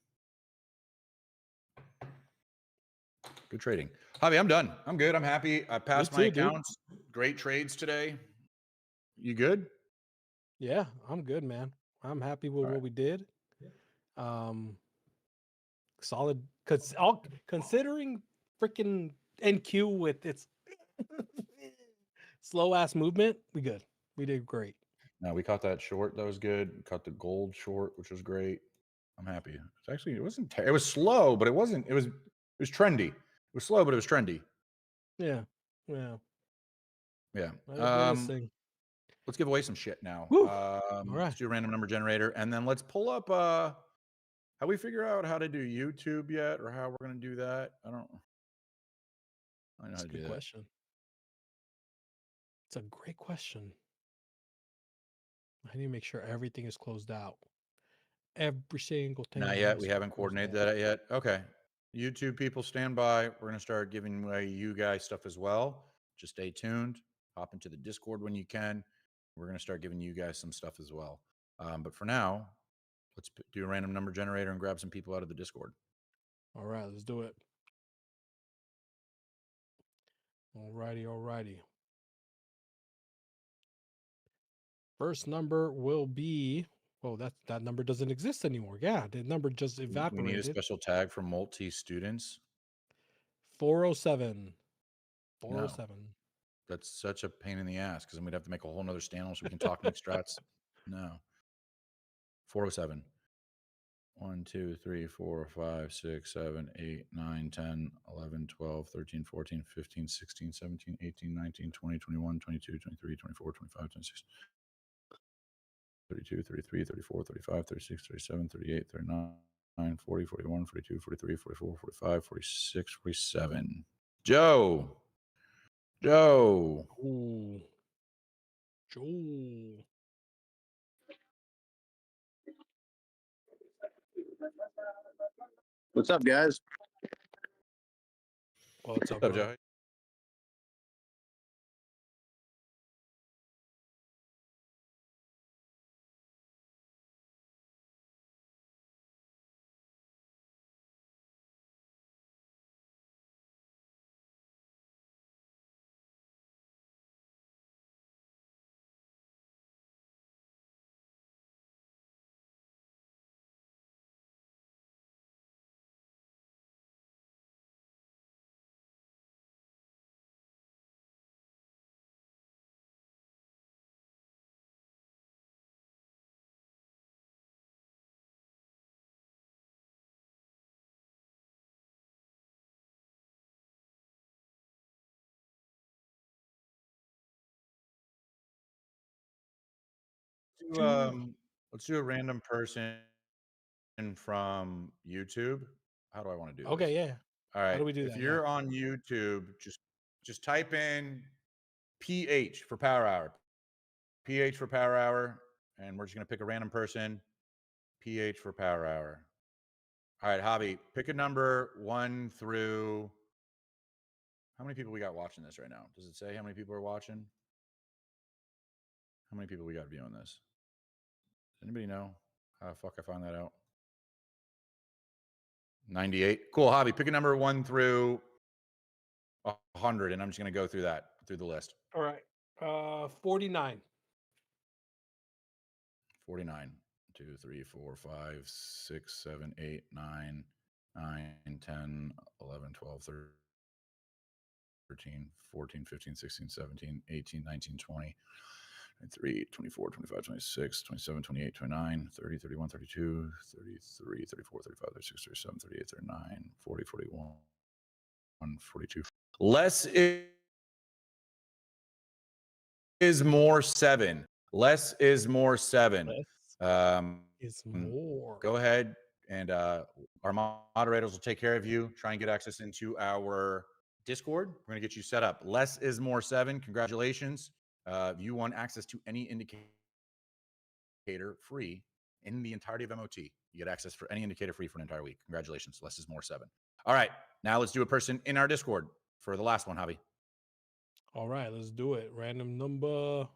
Good trading. Javi, I'm done. I'm good. I'm happy. I passed my too, dude. accounts. Great trades today. You good? Yeah, I'm good, man. I'm happy with All right. what we did. Solid because all considering freaking NQ with its slow ass movement, we good. We did great. No, we caught that short. That was good. We caught the gold short, which was great. I'm happy. It's actually, it wasn't, it was slow, but it wasn't, it was trendy. It was slow, but it was trendy. Yeah. Yeah. Yeah. We're this thing. Let's give away some shit now. Woo! All right. Let's do a random number generator and then let's pull up, have we figured out how to do YouTube yet or how we're going to do that? I don't know That's how a to do good that. question. It's a great question. I need to make sure everything is closed out. Every single thing. Not yet. We haven't coordinated that yet. Okay. YouTube people stand by. We're going to start giving away you guys stuff as well. Just stay tuned. Hop into the Discord when you can. we're going to start giving you guys some stuff as well. But for now, let's do a random number generator and grab some people out of the Discord. All right, let's do it. Alrighty. First number will be, well, that number doesn't exist anymore. Yeah, the number just We need a evaporated. special tag for multi students. 407. No, 407. that's such a pain in the ass because then we'd have to make a whole nother channel so we can talk mixed strats. No. 407. 1, 2, 3, 4, 5, 6, 7, 8, 9, 10, 11, 12, 13, 14, 15, 16, 17, 18, 19, 20, 21, 22, 23, 24, 25, 26, 32, 33, 34, 35, 36, 37, 38, 39, 40, 41, 42, 43, 44, 45, 46, 47. Joe. Ooh. Joe. What's up, guys? What's up, What's up, bro? Joe? Let's do a random person from YouTube. How do I want to do Okay, this? yeah. All How right. do we do If that? you're Yeah. on YouTube, just type in PH for Power Hour. PH for Power Hour, and we're just gonna pick a random person. PH for Power Hour. All right, Javi, pick a number 1 through. How many people we got watching this right now? Does it say how many people are watching? How many people we got viewing this? Does anybody know how the fuck I find that out? 98. Cool, Javi, pick a number 1 through 100, and I'm just gonna go through the list. All right. 49. 49. 2, 3, 4, 5, 6, 7, 8, 9, 9, 10, 11, 12, 13, 14, 15, 16, 17, 18, 19, 20, 23, 24, 25, 26, 27, 28, 29, 30, 31, 32, 33, 34, 35, 36, 37, 38, 39, 40, 41, 42. Less is more 7. Less is more 7. Less is more. Go ahead and our moderators will take care of you. Try and get access into our Discord. We're going to get you set up. Less is more 7. Congratulations. You won access to any indicator free in the entirety of MOT. You get access for any indicator free for an entire week. Congratulations. Less is more 7. All right. Now let's do a person in our Discord for the last one, Javi. All right, let's do it. Random number.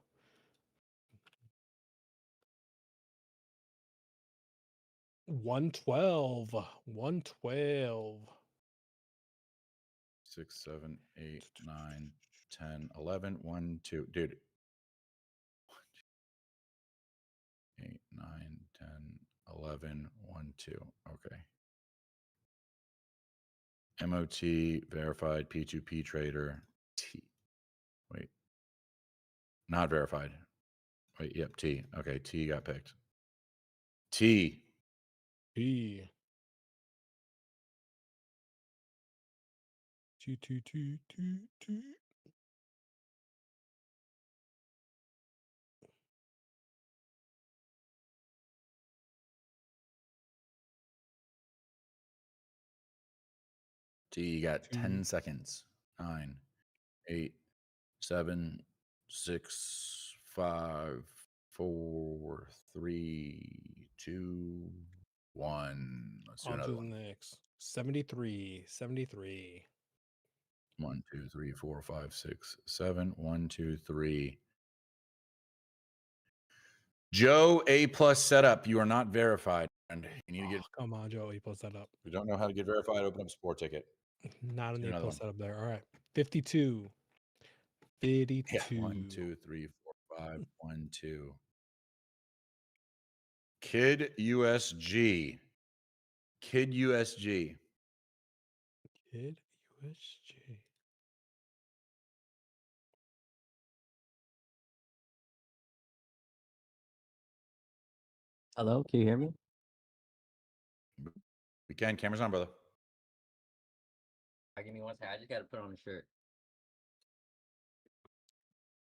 112. 112. 6, 7, 8, 9, 10, 11, 1, 2. Dude. 8, 9, 10, 11, 1, 2. Okay. MOT verified P2P trader T. Wait. Not verified. Wait, yep, T. Okay, T got picked. T. T. T, T, T, T, T. T, you got T. 10 seconds. 9, 8, 7, 6, 5, 4, 3, 2, 1. Let's do On to another the one. next. 73. 73. 1, 2, 3, 4, 5, 6, 7. 1, 2, 3. Joe A+ setup. You are not verified. And you need to get. Come on, Joe. You post that up. We don't know how to get verified. Open up a sport ticket. Not an A another plus one. setup there. All right. 52. 52. Yeah. 1, 2, 3, 4, 5. 1, 2. Kid USG. Kid USG. Kid USG. Hello, can you hear me? We can. Camera's on, brother. Give me one second. I just gotta put on a shirt.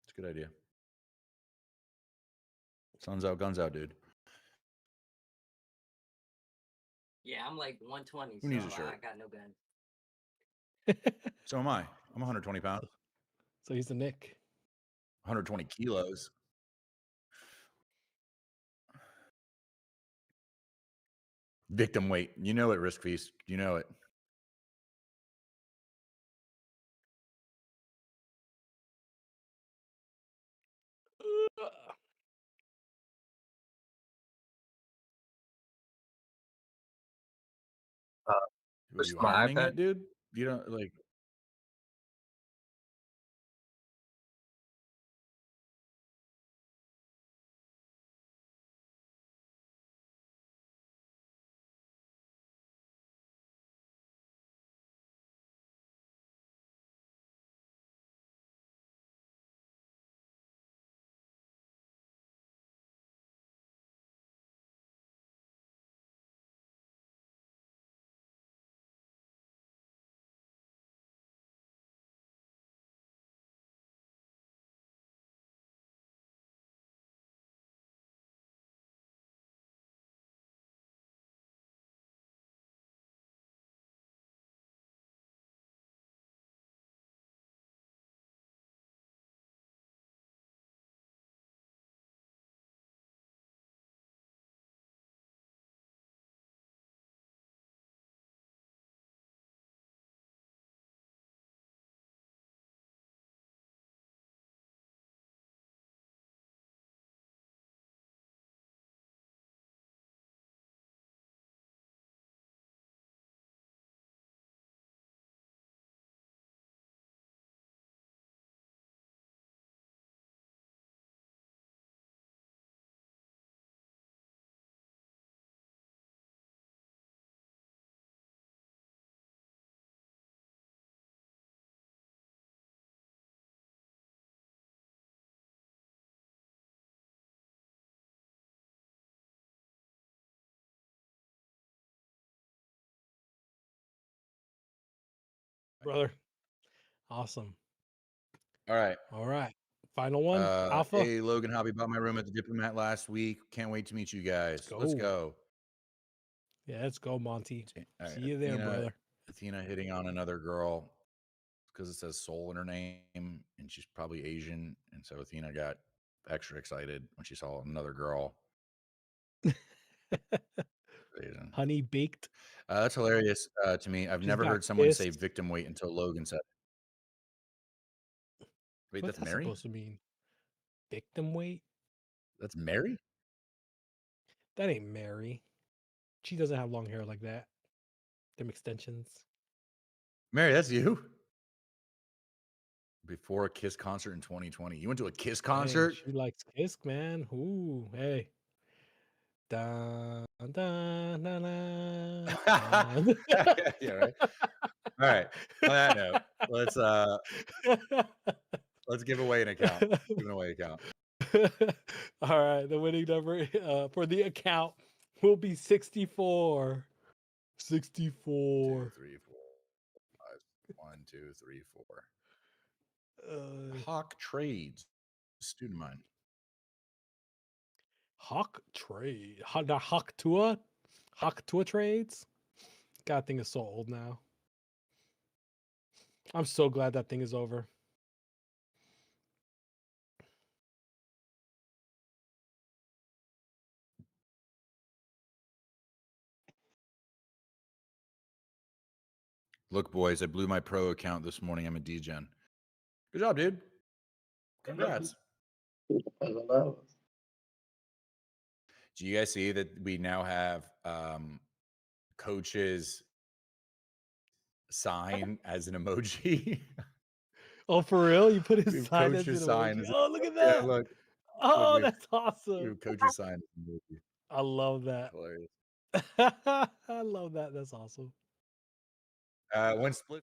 It's a good idea. Sun's out, guns out, dude. Yeah, I'm like 120, Who needs a so shirt? I got no gun. So am I. I'm 120 pounds. So he's the Nick. 120 kilos. Victim weight. You know it, Risk Feast. You know it. Were you my harming iPad? it, dude? You don't like. Brother. Awesome. All right. All right. Final one. Alpha. Hey, Logan Hobby bought my room at the Diplomat last week. Can't wait to meet you guys. Let's go. Yeah, let's go, Monty. All right, See you there, brother. Athena hitting on another girl because it says Soul in her name, and she's probably Asian, and so Athena got extra excited when she saw another girl. Asian. Honey baked. That's hilarious to me. I've Just never got heard someone say kissed. victim weight until Logan said it. Wait, What's that's that Mary? supposed to mean? Victim weight? That's Mary? That ain't Mary. She doesn't have long hair like that. Them extensions. Mary, that's you? Before a Kiss concert in 2020. You went to a Kiss concert? Hey, she likes Kiss, man. Ooh, hey. Da, da, da, da, da. Yeah, right. All right. On that note, let's give away an account. Giving away an account. All right, the winning number for the account will be 64. 64. 2, 3, 4, 5. 1, 2, 3, 4. Hawk Trades, a student of mine. Hawk trade. Not Hawk Tua. Hawk Tua trades. God, thing is so old now. I'm so glad that thing is over. Look, boys, I blew my pro account this morning. I'm a degen. Good job, dude. Congrats. Do you guys see that we now have coaches sign as an emoji? Oh, for real? You put We his have sign as coaches an sign emoji. as Oh, look at yeah, that. look, Oh, that's we awesome. have coaches sign as an emoji. I love that. Hilarious. I love that. That's awesome. When split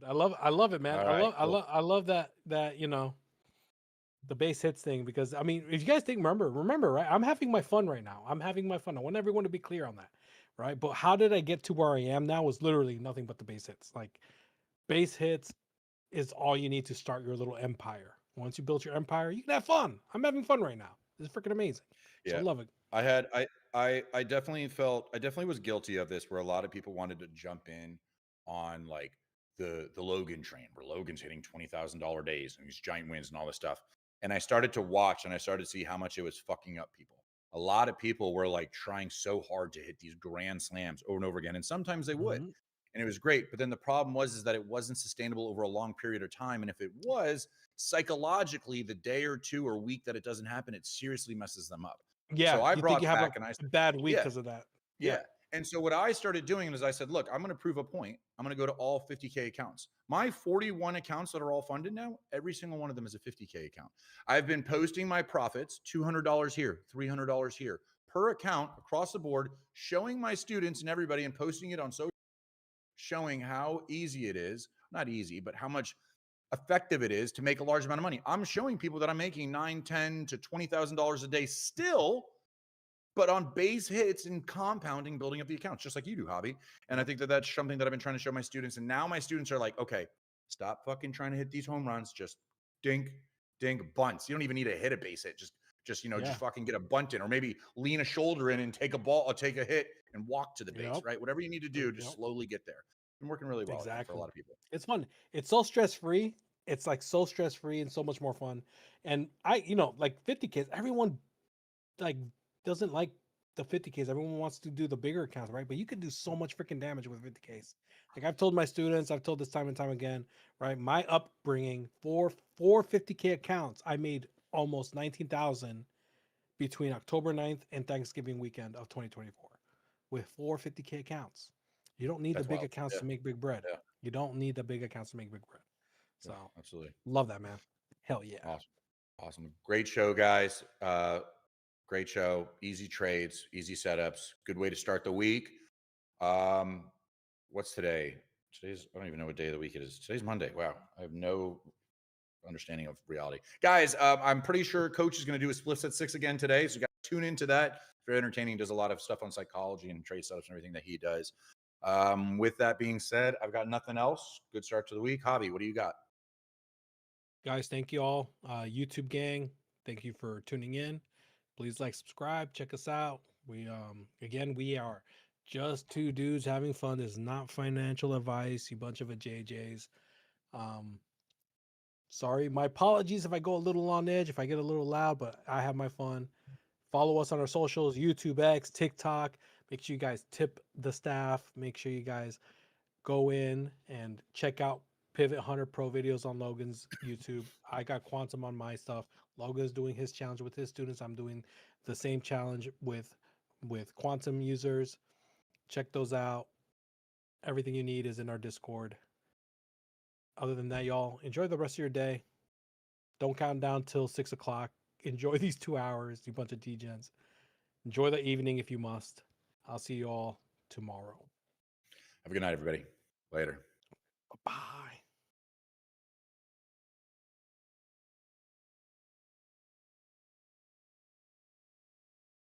I love it, man. all right, cool. I love that, the base hits thing because I mean, if you guys think remember, right? I'm having my fun right now. I'm having my fun. I want everyone to be clear on that, right? But how did I get to where I am now was literally nothing but the base hits. Like base hits is all you need to start your little empire. Once you build your empire, you can have fun. I'm having fun right now. It's freaking amazing. So I Yeah. love it. I had I definitely was guilty of this where a lot of people wanted to jump in on like the Logan train where Logan's hitting $20,000 days and these giant wins and all this stuff. And I started to watch and I started to see how much it was fucking up people. A lot of people were like trying so hard to hit these grand slams over and over again. And sometimes they would. Mhm. And it was great. But then the problem was is that it wasn't sustainable over a long period of time. And if it was, psychologically, the day or two or week that it doesn't happen, it seriously messes them up. So Yeah, I you think brought you have back and I a said, bad week yeah, because of that. Yeah. yeah. And so what I started doing is I said, look, I'm going to prove a point. I'm going to go to all 50K accounts. My 41 accounts that are all funded now, every single one of them is a 50K account. I've been posting my profits, $200 here, $300 here per account across the board, showing my students and everybody and posting it on social, showing how easy it is, not easy, but how much effective it is to make a large amount of money. I'm showing people that I'm making $9, $10 to $20,000 a day still, but on base hits and compounding, building up the accounts, just like you do, Hobby. And I think that that's something that I've been trying to show my students. And now my students are like, okay, stop fucking trying to hit these home runs. Just dink, dink, bunts. You don't even need to hit a base hit. Just Yeah. fucking get a bunt in, or maybe lean a shoulder in and take a ball, or take a hit and walk to the base, Yep. right? Whatever you need to do, Yep. just slowly get there. Been working really well with that for a Exactly. lot of people. It's fun. It's so stress free. It's like so stress free and so much more fun. And like 50Ks, everyone like doesn't like the 50Ks. Everyone wants to do the bigger accounts, right? But you can do so much freaking damage with 50Ks. Like I've told my students, I've told this time and time again, right? My upbringing, four 50K accounts, I made almost 19,000 between October 9th and Thanksgiving weekend of 2024 with 450K accounts. You don't need the That's big wild. accounts Yeah, to make big bread. yeah, You don't need the big accounts to make big bread. yeah, So absolutely. love that, man. Hell yeah. Awesome. Awesome. Great show, guys. Great show. Easy trades, easy setups. Good way to start the week. Um, what's today? I don't even know what day of the week it is. Today's Monday. Wow. I have no understanding of reality. Guys, I'm pretty sure Coach is going to do his splits at 6 again today. So you got to tune into that. very entertaining. Does a lot of stuff on psychology and trade setups and everything that he does. With that being said, I've got nothing else. Good start to the week. Javi, what do you got? Guys, thank you all. YouTube gang, thank you for tuning in. Please like, subscribe, check us out. We again, we are just two dudes having fun. This is not financial advice, you bunch of JJs. Um, sorry, my apologies if I go a little on edge, if I get a little loud, but I have my fun. Follow us on our socials, YouTube X, TikTok. Make sure you guys tip the staff. Make sure you guys go in and check out Pivot Hunter Pro videos on Logan's YouTube. I got Quantum on my stuff. Logan's doing his challenge with his students. I'm doing the same challenge with Quantum users. Check those out. Everything you need is in our Discord. Other than that, y'all enjoy the rest of your day. Don't count down till 6 o'clock. Enjoy these 2 hours, you bunch of degens. Enjoy the evening if you must. I'll see you all tomorrow. Have a good night, everybody. Later. Bye.